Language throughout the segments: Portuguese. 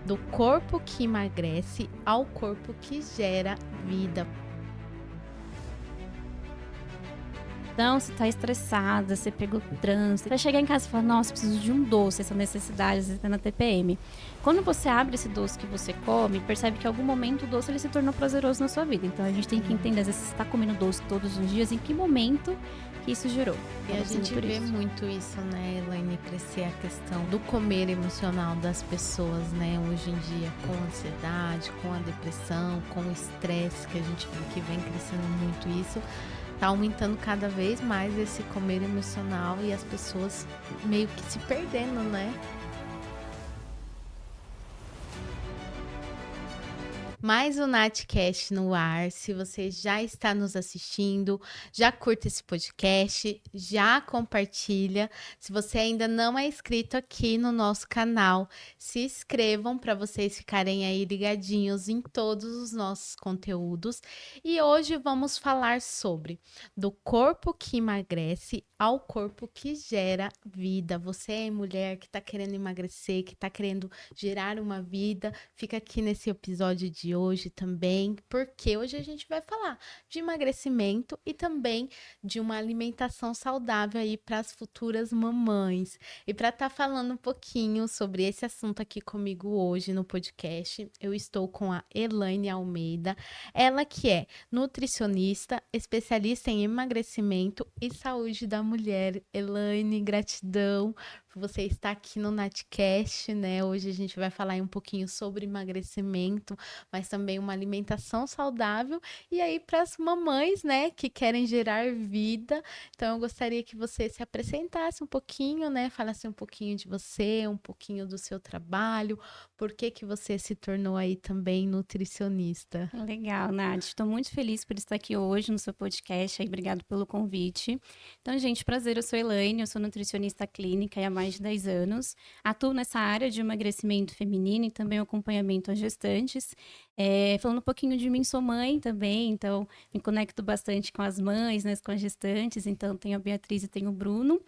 do corpo que emagrece ao corpo que gera vida. Então, você tá estressada, você pegou trânsito, vai chegar em casa e falar, nossa, preciso de um doce, essa necessidade, você tá na TPM. Quando você abre esse doce que você come, percebe que em algum momento o doce ele se tornou prazeroso na sua vida. Então, a gente tem que entender, às vezes, você tá comendo doce todos os dias, em que momento que isso gerou. E a gente vê muito isso, né, Elaine, crescer a questão do comer emocional das pessoas, né, hoje em dia, com a ansiedade, com a depressão, com o estresse, que a gente vê que vem crescendo muito isso. Tá aumentando cada vez mais esse comer emocional e as pessoas meio que se perdendo, né? Mais o Natcast no ar. Se você já está nos assistindo, já curta esse podcast, já compartilha. Se você ainda não é inscrito aqui no nosso canal, se inscrevam para vocês ficarem aí ligadinhos em todos os nossos conteúdos. E hoje vamos falar sobre do corpo que emagrece ao corpo que gera vida. Você é mulher que está querendo emagrecer, que está querendo gerar uma vida, fica aqui nesse episódio de hoje também, porque hoje a gente vai falar de emagrecimento e também de uma alimentação saudável aí para as futuras mamães. E para estar falando um pouquinho sobre esse assunto aqui comigo hoje no podcast, eu estou com a Elaine Almeida, ela que é nutricionista, especialista em emagrecimento e saúde da mulher. Elaine, gratidão por você estar aqui no Natcast, né? Hoje a gente vai falar um pouquinho sobre emagrecimento, mas também uma alimentação saudável. E aí, para as mamães, né, que querem gerar vida. Então, eu gostaria que você se apresentasse um pouquinho, né? Falasse um pouquinho de você, um pouquinho do seu trabalho, por que que você se tornou aí também nutricionista. Legal, Nath. Estou muito feliz por estar aqui hoje no seu podcast. Aí, obrigado pelo convite. Então, gente, prazer. Eu sou Elaine, eu sou nutricionista clínica há mais de 10 anos. Atuo nessa área de emagrecimento feminino e também acompanhamento a gestantes. Falando um pouquinho de mim, sou mãe também, então me conecto bastante com as mães, né, com as gestantes. Então, tenho a Beatriz e tenho o Bruno.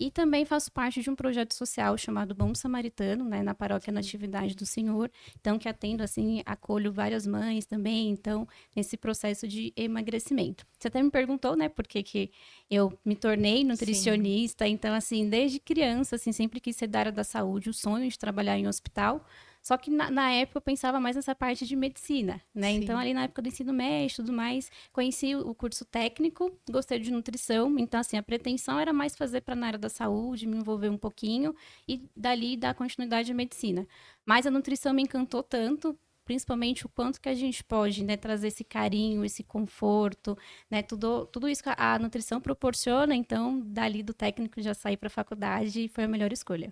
E também faço parte de um projeto social chamado Bom Samaritano, né, na Paróquia Natividade do Senhor. Então, que atendo, assim, acolho várias mães também, então, nesse processo de emagrecimento. Você até me perguntou, né, por que que eu me tornei nutricionista. Sim. Então, assim, desde criança, assim, sempre quis ser da área da saúde, o sonho de trabalhar em um hospital. Só que na época eu pensava mais nessa parte de medicina, né? Sim. Então, ali na época do ensino médio e tudo mais, conheci o curso técnico, gostei de nutrição. Então, assim, a pretensão era mais fazer para na área da saúde, me envolver um pouquinho e dali dar continuidade à medicina. Mas a nutrição me encantou tanto, principalmente o quanto que a gente pode, né, trazer esse carinho, esse conforto, né, tudo isso que a nutrição proporciona. Então, dali do técnico já saí para a faculdade e foi a melhor escolha.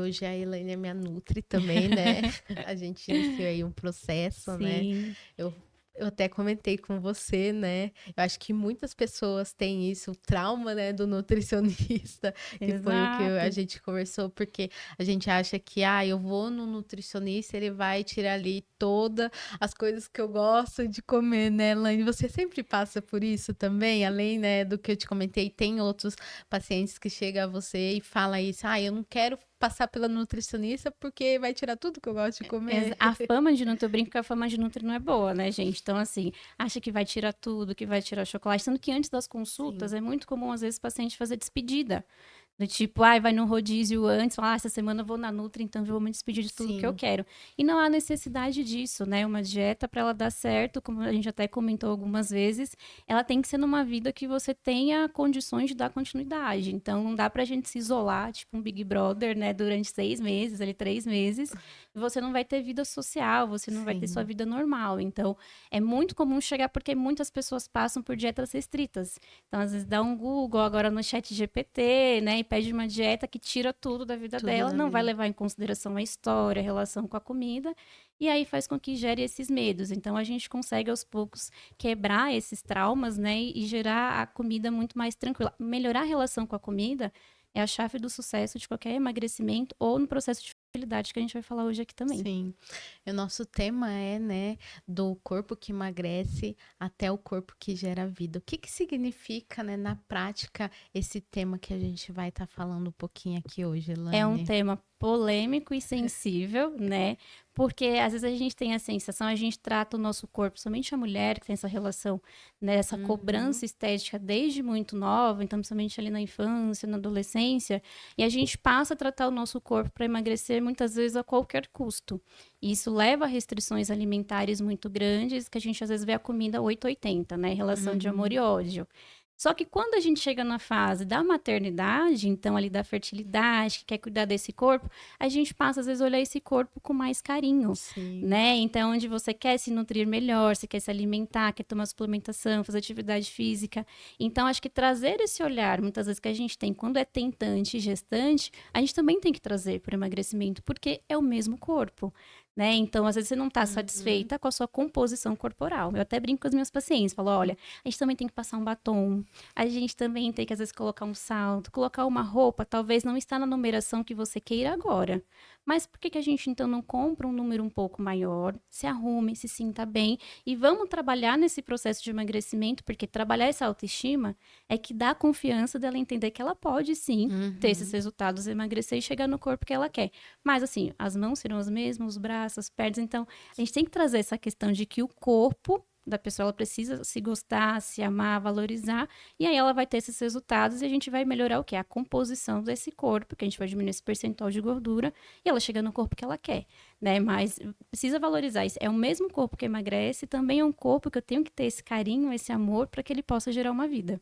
Hoje a Elaine é minha nutri também, né? A gente iniciou aí um processo, Sim. Né? Eu até comentei com você, né? Eu acho que muitas pessoas têm isso, o trauma, né, do nutricionista, que Exato. foi o que a gente conversou, porque a gente acha que, eu vou no nutricionista, ele vai tirar ali todas as coisas que eu gosto de comer, né, Elaine? Você sempre passa por isso também, além, né, do que eu te comentei, tem outros pacientes que chegam a você e falam isso, eu não quero passar pela nutricionista porque vai tirar tudo que eu gosto de comer. A fama de nutri, eu brinco que a fama de nutri não é boa, né, gente? Então, assim, acha que vai tirar tudo, que vai tirar chocolate, sendo que antes das consultas é muito comum, às vezes, o paciente fazer despedida. Do tipo, vai no rodízio antes, fala, essa semana eu vou na Nutri, então eu vou me despedir de tudo que eu quero. E não há necessidade disso, né? Uma dieta, para ela dar certo, como a gente até comentou algumas vezes, ela tem que ser numa vida que você tenha condições de dar continuidade. Então, não dá pra gente se isolar, tipo um Big Brother, né? Durante 6 meses, ali 3 meses, e você não vai ter vida social, você não vai ter sua vida normal. Então, é muito comum chegar, porque muitas pessoas passam por dietas restritas. Então, às vezes, dá um Google, agora no ChatGPT, né? Pede uma dieta que tira tudo da vida dela, não vai levar em consideração a história, a relação com a comida, e aí faz com que gere esses medos. Então, a gente consegue, aos poucos, quebrar esses traumas, né, e gerar a comida muito mais tranquila. Melhorar a relação com a comida é a chave do sucesso de qualquer emagrecimento ou no processo de fertilidade que a gente vai falar hoje aqui também. Sim, o nosso tema é, né, do corpo que emagrece até o corpo que gera vida. O que que significa, né, na prática, esse tema que a gente vai estar falando um pouquinho aqui hoje, Elaine? É um tema polêmico e sensível, né? Porque às vezes a gente tem a sensação, a gente trata o nosso corpo, somente a mulher que tem essa relação, né, essa Uhum. cobrança estética desde muito nova, então principalmente ali na infância, na adolescência, e a gente passa a tratar o nosso corpo para emagrecer muitas vezes a qualquer custo. E isso leva a restrições alimentares muito grandes, que a gente às vezes vê a comida 880, né? Relação de amor e Uhum. ódio. Só que quando a gente chega na fase da maternidade, então ali da fertilidade, que quer cuidar desse corpo, a gente passa às vezes a olhar esse corpo com mais carinho, Sim. né? Então, onde você quer se nutrir melhor, você quer se alimentar, quer tomar suplementação, fazer atividade física. Então, acho que trazer esse olhar, muitas vezes que a gente tem quando é tentante e gestante, a gente também tem que trazer para o emagrecimento, porque é o mesmo corpo. Né? Então, às vezes você não está Uhum. satisfeita com a sua composição corporal. Eu até brinco com os meus pacientes, falo, olha, a gente também tem que passar um batom, a gente também tem que, às vezes, colocar um salto, colocar uma roupa, talvez não está na numeração que você queira agora. Mas por que que a gente, então, não compra um número um pouco maior, se arrume, se sinta bem e vamos trabalhar nesse processo de emagrecimento, porque trabalhar essa autoestima é que dá confiança dela entender que ela pode, sim, ter esses Uhum. resultados, emagrecer e chegar no corpo que ela quer. Mas, assim, as mãos serão as mesmas, os braços, as pernas. Então, a gente tem que trazer essa questão de que o corpo da pessoa, ela precisa se gostar, se amar, valorizar, e aí ela vai ter esses resultados e a gente vai melhorar o quê? A composição desse corpo, que a gente vai diminuir esse percentual de gordura e ela chega no corpo que ela quer, né? Mas precisa valorizar isso. É o mesmo corpo que emagrece, também é um corpo que eu tenho que ter esse carinho, esse amor para que ele possa gerar uma vida.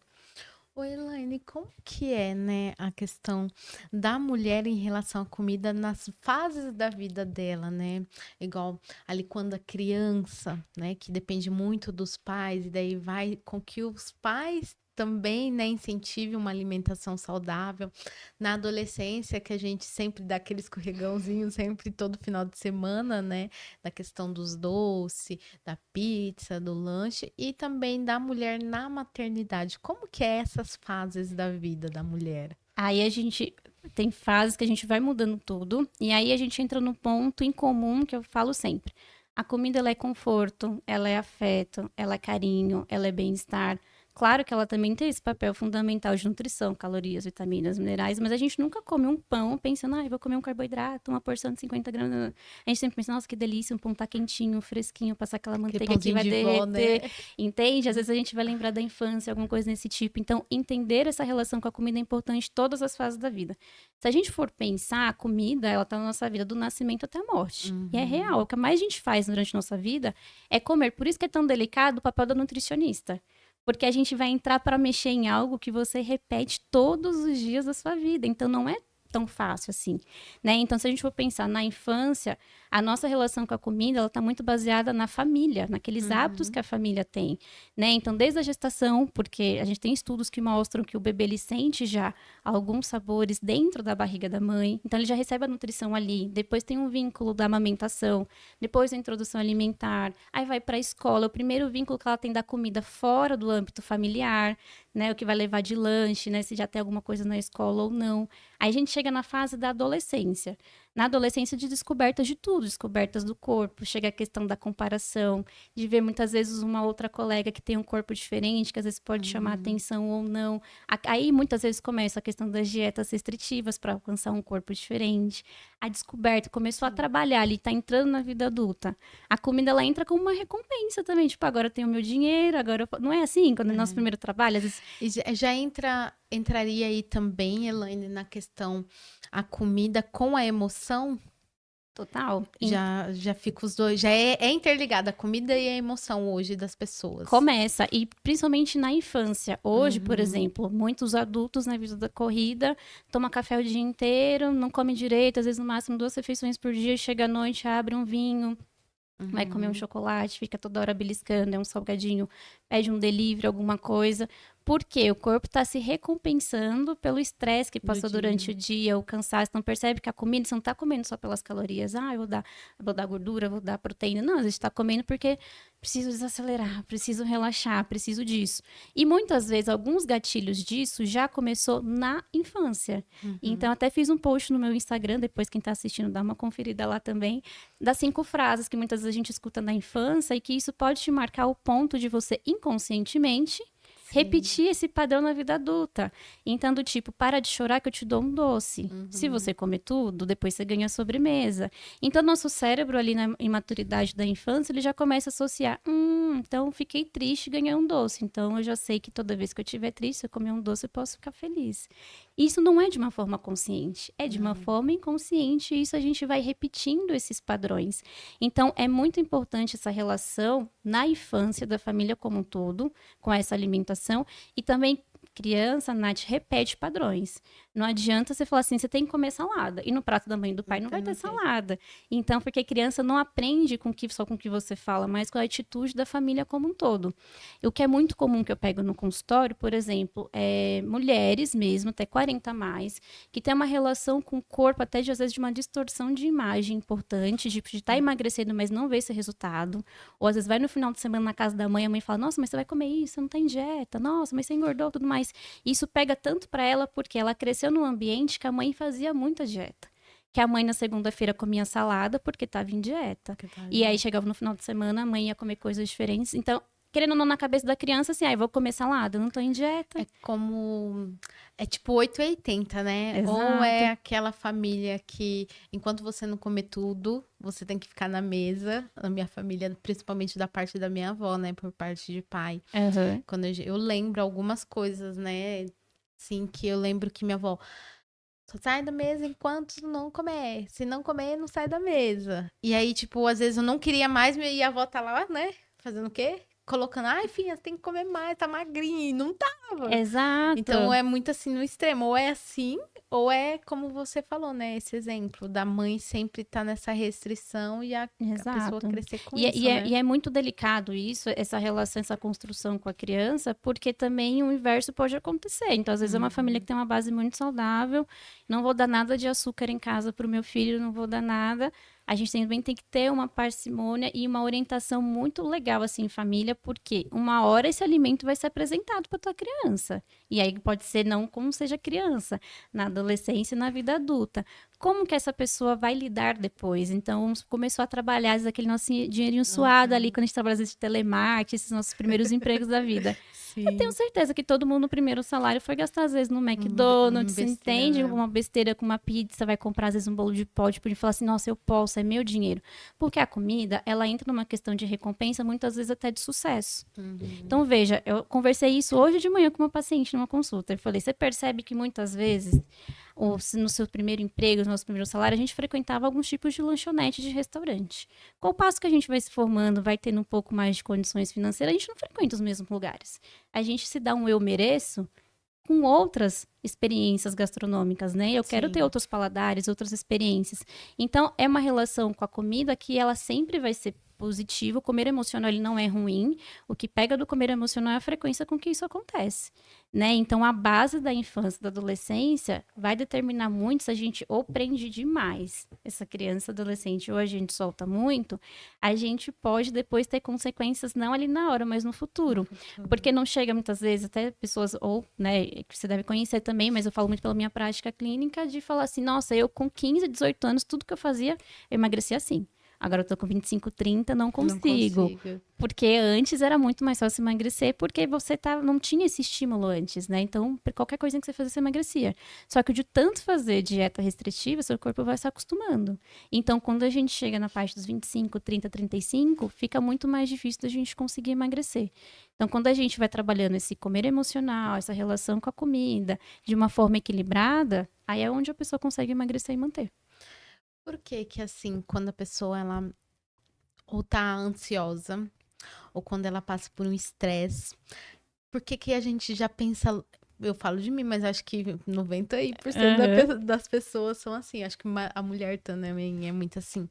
Oi, Elaine, como que é, né, a questão da mulher em relação à comida nas fases da vida dela, né? Igual ali quando a criança, né, que depende muito dos pais, e daí vai com que os pais também, né, incentivem uma alimentação saudável. Na adolescência, que a gente sempre dá aquele escorregãozinho, sempre todo final de semana, né, da questão dos doces, da pizza, do lanche e também da mulher na maternidade. Como que é essas fases da vida da mulher? Aí a gente tem fases que a gente vai mudando tudo, e aí a gente entra no ponto em comum que eu falo sempre. A comida ela é conforto, ela é afeto, ela é carinho, ela é bem-estar. Claro que ela também tem esse papel fundamental de nutrição, calorias, vitaminas, minerais, mas a gente nunca come um pão pensando, ah, eu vou comer um carboidrato, uma porção de 50 gramas. A gente sempre pensa, nossa, que delícia, um pão tá quentinho, fresquinho, passar aquela Aquele manteiga que pãozinho vai de vó, né? derreter. Entende? Às vezes a gente vai lembrar da infância, alguma coisa desse tipo. Então, entender essa relação com a comida é importante em todas as fases da vida. Se a gente for pensar, a comida, ela tá na nossa vida do nascimento até a morte. E é real. Uhum. O que mais a gente faz durante a nossa vida é comer. Por isso que é tão delicado o papel da nutricionista. Porque a gente vai entrar para mexer em algo que você repete todos os dias da sua vida. Então, não é tão fácil assim, né? Então, se a gente for pensar na infância, a nossa relação com a comida, ela está muito baseada na família, naqueles hábitos que Uhum. a família tem, né? Então, desde a gestação, porque a gente tem estudos que mostram que o bebê ele sente já alguns sabores dentro da barriga da mãe, então ele já recebe a nutrição ali. Depois tem um vínculo da amamentação, depois a introdução alimentar, aí vai para a escola, o primeiro vínculo que ela tem da comida fora do âmbito familiar, né? O que vai levar de lanche, né? Se já tem alguma coisa na escola ou não. Aí a gente chega na fase da adolescência. Na adolescência, de descobertas de tudo, descobertas do corpo, chega a questão da comparação, de ver muitas vezes uma outra colega que tem um corpo diferente, que às vezes pode chamar Uhum. atenção ou não. Aí muitas vezes começa a questão das dietas restritivas para alcançar um corpo diferente. A descoberta começou a Sim. trabalhar ali, tá entrando na vida adulta. A comida ela entra como uma recompensa também, tipo, agora eu tenho o meu dinheiro, não é assim, quando é nosso É. primeiro trabalho, às vezes E já entraria aí também, Elaine, na questão a comida com a emoção? total. Já fica os dois, já é interligada a comida e a emoção hoje das pessoas. Começa, e principalmente na infância. Hoje, por Uhum. exemplo, muitos adultos na vida da corrida tomam café o dia inteiro, não come direito, às vezes no máximo 2 refeições por dia, chega à noite, abre um vinho, vai comer um Uhum. chocolate, fica toda hora beliscando, é um salgadinho, pede um delivery, alguma coisa. Porque o corpo está se recompensando pelo estresse que Do passou durante dia. o dia, o cansaço. Não percebe que a comida, você não está comendo só pelas calorias. Ah, eu vou dar gordura, eu vou dar proteína. Não, a gente está comendo porque preciso desacelerar, preciso relaxar, preciso disso. E muitas vezes, alguns gatilhos disso já começou na infância. Então, Uhum. até fiz um post no meu Instagram, depois quem está assistindo dá uma conferida lá também, das 5 frases que muitas vezes a gente escuta na infância e que isso pode te marcar o ponto de você inconscientemente repetir esse padrão na vida adulta. Então, do tipo, para de chorar que eu te dou um doce. Se você comer tudo, depois você ganha a sobremesa. Então, nosso cérebro ali na imaturidade da infância, ele já começa a associar. Então, fiquei triste, ganhei um doce. Então, eu já sei que toda vez que eu estiver triste, se eu comer um doce, eu posso ficar feliz. Isso não é de uma forma consciente, é de uma forma inconsciente. E isso a gente vai repetindo esses padrões. Então, é muito importante essa relação na infância da família como um todo, com essa alimentação. E também, criança, Nath, repete padrões. Não adianta você falar assim, você tem que comer salada. E no prato da mãe e do pai não vai ter salada. Então, porque criança não aprende só com o que você fala, mas com a atitude da família como um todo. O que é muito comum que eu pego no consultório, por exemplo, é mulheres mesmo, até 40 a mais, que tem uma relação com o corpo, até às vezes de uma distorção de imagem importante, de estar emagrecendo, mas não ver esse resultado. Ou às vezes vai no final de semana na casa da mãe, a mãe fala, nossa, mas você vai comer isso, você não tá em dieta, nossa, mas você engordou, tudo mais. Isso pega tanto para ela porque ela cresceu num ambiente que a mãe fazia muita dieta. Que a mãe na segunda-feira comia salada porque estava em dieta. E aí chegava no final de semana, a mãe ia comer coisas diferentes. Então, querendo ou não, na cabeça da criança, assim, vou comer salada, eu não tô em dieta. É tipo 8 ou 80, né? Exato. Ou é aquela família que, enquanto você não comer tudo, você tem que ficar na mesa. A minha família, principalmente da parte da minha avó, né? Por parte de pai. Quando eu lembro algumas coisas, né? Sim, que eu lembro que minha avó só sai da mesa enquanto não comer. Se não comer, não sai da mesa. E aí, tipo, às vezes eu não queria mais e a avó tá lá, né? Fazendo o quê? Colocando, ai, filha, você tem que comer mais, tá magrinha. E não tava. Exato. Então é muito assim no extremo. Ou é assim, ou é como você falou, né? Esse exemplo da mãe sempre tá nessa restrição e a pessoa crescer com isso, né? E é muito delicado isso, essa relação, essa construção com a criança, porque também o inverso pode acontecer. Então, às vezes é uma família que tem uma base muito saudável, não vou dar nada de açúcar em casa pro meu filho, não vou dar nada. A gente também tem que ter uma parcimônia e uma orientação muito legal, assim, em família, porque uma hora esse alimento vai ser apresentado para tua criança. E aí pode ser não como seja criança, na adolescência e na vida adulta. Como que essa pessoa vai lidar depois? Então, começou a trabalhar, às vezes, aquele nosso dinheirinho suado ali, quando a gente trabalha, às vezes, de telemarketing, esses nossos primeiros empregos da vida. Sim. Eu tenho certeza que todo mundo no primeiro salário foi gastar, às vezes, no McDonald's, entende? Né? Uma besteira com uma pizza, vai comprar, às vezes, um bolo de pó, tipo, de falar assim, nossa, eu posso, é meu dinheiro. Porque a comida, ela entra numa questão de recompensa, muitas vezes até de sucesso. Então, veja, eu conversei isso hoje de manhã com uma paciente numa consulta. Eu falei, você percebe que muitas vezes, ou se no seu primeiro emprego, no nosso primeiro salário, a gente frequentava alguns tipos de lanchonete de restaurante. Com o passo que a gente vai se formando, vai tendo um pouco mais de condições financeiras, a gente não frequenta os mesmos lugares. A gente se dá um eu mereço com outras experiências gastronômicas, né? Eu quero ter outros paladares, outras experiências. Então, é uma relação com a comida que ela sempre vai ser positiva. O comer emocional, ele não é ruim. O que pega do comer emocional é a frequência com que isso acontece, né? Então, a base da infância, da adolescência, vai determinar muito se a gente ou prende demais essa criança, adolescente, ou a gente solta muito, a gente pode depois ter consequências não ali na hora, mas no futuro. Porque não chega muitas vezes, até pessoas, ou, né, que você deve conhecer também, mas eu falo muito pela minha prática clínica, de falar assim, nossa, eu com 15, 18 anos, tudo que eu fazia, eu emagrecia assim. Agora eu tô com 25, 30, não consigo. Porque antes era muito mais fácil emagrecer, porque você não tinha esse estímulo antes, né? Então, qualquer coisinha que você fazia, você emagrecia. Só que de tanto fazer dieta restritiva, seu corpo vai se acostumando. Então, quando a gente chega na parte dos 25, 30, 35, fica muito mais difícil da gente conseguir emagrecer. Então, quando a gente vai trabalhando esse comer emocional, essa relação com a comida, de uma forma equilibrada, aí é onde a pessoa consegue emagrecer e manter. Por que que, assim, quando a pessoa, ela ou tá ansiosa, ou quando ela passa por um estresse, por que que a gente já pensa... Eu falo de mim, mas acho que 90% das pessoas são assim. Acho que a mulher também é muito assim.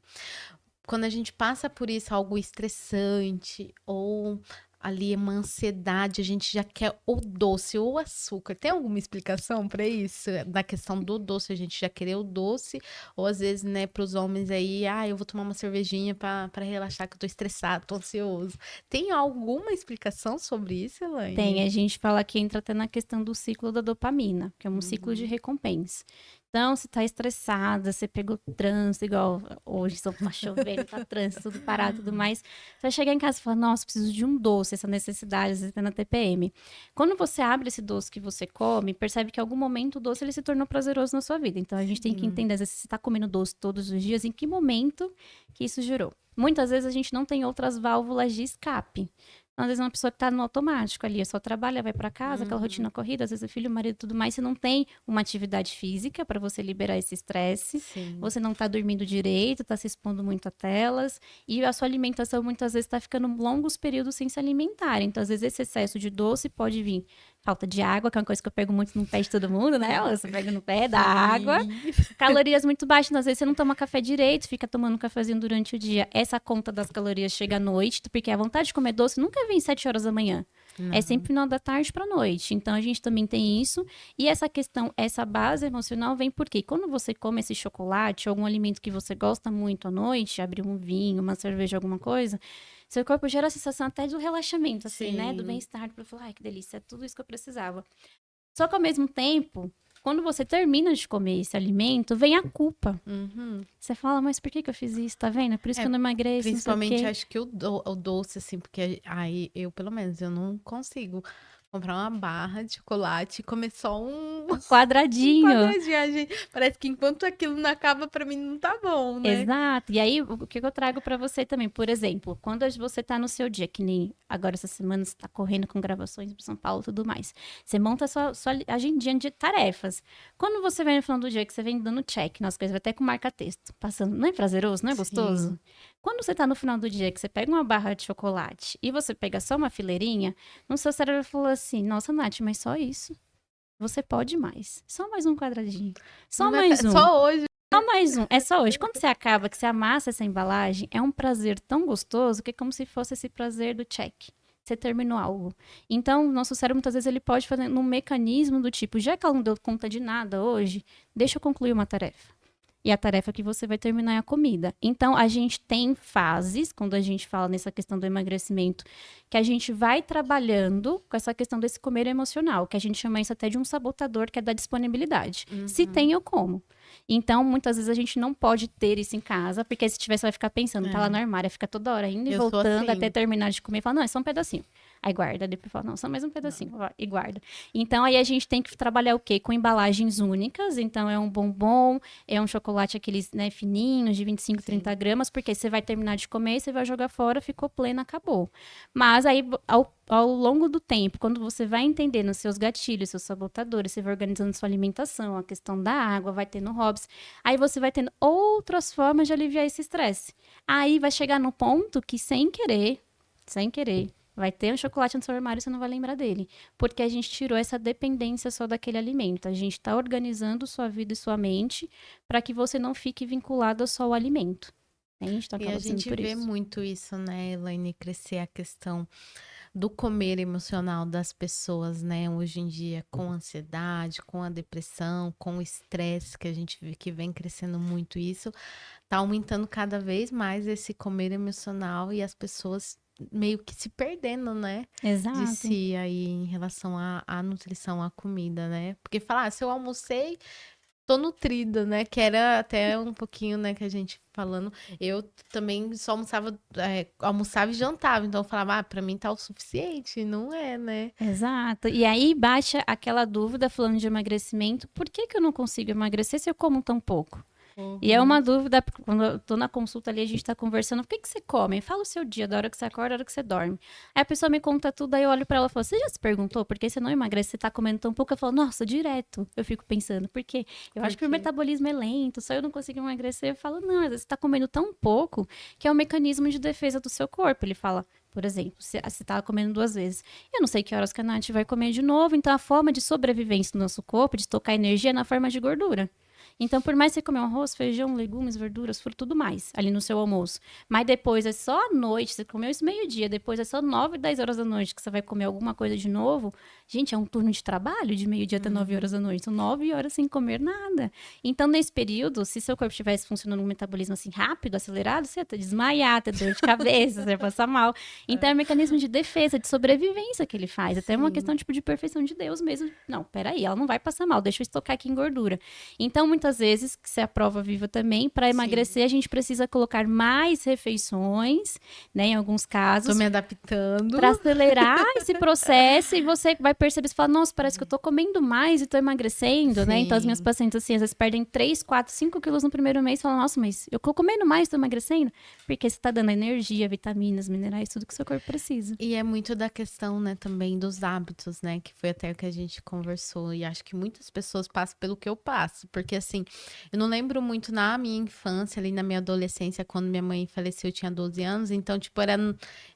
Quando a gente passa por isso, algo estressante, ou ali uma ansiedade, a gente já quer o doce ou o açúcar. Tem alguma explicação para isso? Da questão do doce, a gente já querer o doce, ou às vezes, né, para os homens aí, eu vou tomar uma cervejinha para relaxar que eu tô estressado, tô ansioso. Tem alguma explicação sobre isso, Elaine? Tem, a gente fala que entra até na questão do ciclo da dopamina, que é um ciclo de recompensa. Então, se tá estressada, você pegou trânsito, igual hoje, São Paulo tá chovendo, tá trânsito, tudo parado e tudo mais. Você vai chegar em casa e falar, nossa, preciso de um doce, essa necessidade, às vezes tá na TPM. Quando você abre esse doce que você come, percebe que em algum momento o doce ele se tornou prazeroso na sua vida. Então, a gente tem que entender, às vezes, se você tá comendo doce todos os dias, em que momento que isso gerou. Muitas vezes a gente não tem outras válvulas de escape. Às vezes é uma pessoa que tá no automático ali, só trabalha, vai para casa, aquela rotina corrida, às vezes o filho, o marido e tudo mais, você não tem uma atividade física para você liberar esse estresse, você não tá dormindo direito, tá se expondo muito a telas, e a sua alimentação muitas vezes tá ficando longos períodos sem se alimentar. Então, às vezes esse excesso de doce pode vir falta de água, que é uma coisa que eu pego muito no pé de todo mundo, né? Você pega no pé da água. Calorias muito baixas, então, às vezes você não toma café direito, fica tomando um cafezinho durante o dia. Essa conta das calorias chega à noite, porque a vontade de comer doce nunca vem 7 horas da manhã. Não. É sempre final da tarde para noite. Então, a gente também tem isso. E essa questão, essa base emocional vem porque quando você come esse chocolate ou algum alimento que você gosta muito à noite, abrir um vinho, uma cerveja, alguma coisa, seu corpo gera a sensação até do relaxamento, assim, né? Do bem-estar. Para falar, ai, que delícia, é tudo isso que eu precisava. Só que ao mesmo tempo, quando você termina de comer esse alimento, vem a culpa. Você fala, mas por que eu fiz isso? Tá vendo? É por isso que eu não emagreço. Principalmente, acho que o doce, assim, porque aí eu, pelo menos, eu não consigo comprar uma barra de chocolate e comer só um quadradinho. Parece que enquanto aquilo não acaba, pra mim não tá bom, né? Exato. E aí, o que eu trago pra você também? Por exemplo, quando você tá no seu dia, que nem agora essa semana você tá correndo com gravações em São Paulo e tudo mais. Você monta a sua agendinha de tarefas. Quando você vai no final do dia, que você vem dando check nas coisas, vai até com marca-texto, passando. Não é prazeroso? Não é gostoso? Sim. Quando você tá no final do dia, que você pega uma barra de chocolate e você pega só uma fileirinha, no seu cérebro falou assim, nossa, Nath, mas só isso? Você pode mais. Só mais um quadradinho. Só mais um. Só hoje. Só mais um. É só hoje. Quando você acaba, que você amassa essa embalagem, é um prazer tão gostoso que é como se fosse esse prazer do check. Você terminou algo. Então, nosso cérebro, muitas vezes, ele pode fazer num mecanismo do tipo, já que ela não deu conta de nada hoje, deixa eu concluir uma tarefa. E a tarefa que você vai terminar é a comida. Então, a gente tem fases, quando a gente fala nessa questão do emagrecimento, que a gente vai trabalhando com essa questão desse comer emocional, que a gente chama isso até de um sabotador, que é da disponibilidade. Se tem, eu como. Então, muitas vezes a gente não pode ter isso em casa, porque se tiver, você vai ficar pensando, tá lá no armário, fica toda hora indo e voltando até terminar de comer e fala, não, é só um pedacinho. Aí guarda, depois fala, não, só mais um pedacinho, e guarda. Então, aí a gente tem que trabalhar o quê? Com embalagens únicas, então é um bombom, é um chocolate aqueles, né, fininhos, de 25, 30 gramas, porque você vai terminar de comer, você vai jogar fora, ficou pleno, acabou. Mas aí, ao longo do tempo, quando você vai entendendo os seus gatilhos, seus sabotadores, você vai organizando sua alimentação, a questão da água, vai tendo hobbies, aí você vai tendo outras formas de aliviar esse estresse. Aí vai chegar no ponto que, sem querer, vai ter um chocolate no seu armário e você não vai lembrar dele. Porque a gente tirou essa dependência só daquele alimento. A gente está organizando sua vida e sua mente para que você não fique vinculado só ao alimento. A gente tá e a gente vê muito isso, né, Elaine, crescer a questão do comer emocional das pessoas, né, hoje em dia, com a ansiedade, com a depressão, com o estresse, que a gente vê que vem crescendo muito isso, tá aumentando cada vez mais esse comer emocional e as pessoas meio que se perdendo, né? Exato. De si aí em relação à nutrição, à comida, né? Porque falar, se eu almocei, tô nutrida, né? Que era até um pouquinho, né, que a gente falando. Eu também só almoçava e jantava. Então eu falava, pra mim tá o suficiente. Não é, né? Exato. E aí baixa aquela dúvida falando de emagrecimento. Por que eu não consigo emagrecer se eu como tão pouco? E é uma dúvida, quando eu tô na consulta ali, a gente tá conversando, o que você come? Fala o seu dia, da hora que você acorda, da hora que você dorme. Aí a pessoa me conta tudo, aí eu olho pra ela e falo, você já se perguntou por que você não emagrece, você tá comendo tão pouco? Eu falo, nossa, direto. Eu fico pensando, por quê? Eu acho que o metabolismo é lento, só eu não consigo emagrecer. Eu falo, não, às vezes você tá comendo tão pouco que é um mecanismo de defesa do seu corpo. Ele fala, por exemplo, você tá comendo 2 vezes. Eu não sei que horas que a Nath vai comer de novo, então a forma de sobrevivência do nosso corpo, de estocar energia, é na forma de gordura. Então, por mais que você comer arroz, feijão, legumes, verduras, fruta, tudo mais, ali no seu almoço. Mas depois é só à noite, você comeu isso meio-dia, depois é só 9, 10 horas da noite que você vai comer alguma coisa de novo. Gente, é um turno de trabalho de meio-dia até 9 horas da noite. São 9 horas sem comer nada. Então, nesse período, se seu corpo estivesse funcionando um metabolismo assim rápido, acelerado, você ia desmaiar, ter dor de cabeça, você ia passar mal. Então, é um mecanismo de defesa, de sobrevivência que ele faz. Até uma questão tipo de perfeição de Deus mesmo. Não, peraí, ela não vai passar mal, deixa eu estocar aqui em gordura. Então, muitas muitas vezes, que se a prova viva também, para emagrecer a gente precisa colocar mais refeições, né, em alguns Tô casos, me adaptando. para acelerar esse processo e você vai perceber, você fala, nossa, parece que eu tô comendo mais e tô emagrecendo, né? Então, as minhas Sim. pacientes, assim, às vezes perdem 3, 4, 5 quilos no primeiro mês e falam, nossa, mas eu tô comendo mais, tô emagrecendo? Porque você tá dando energia, vitaminas, minerais, tudo que o seu corpo precisa. E é muito da questão, né, também dos hábitos, né, que foi até o que a gente conversou, e acho que muitas pessoas passam pelo que eu passo, porque assim, eu não lembro muito na minha infância, ali na minha adolescência, quando minha mãe faleceu, eu tinha 12 anos, então, tipo, era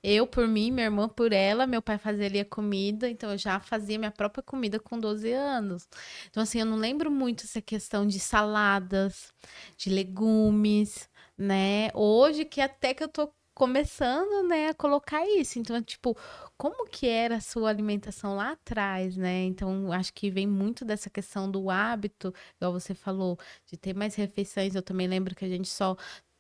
eu por mim, minha irmã por ela, meu pai fazia comida, então eu já fazia minha própria comida com 12 anos. Então, assim, eu não lembro muito essa questão de saladas, de legumes, né, hoje que até que eu tô começando, né, a colocar isso. Então, tipo, como que era a sua alimentação lá atrás, né? Então, acho que vem muito dessa questão do hábito, igual você falou, de ter mais refeições. Eu também lembro que a gente só.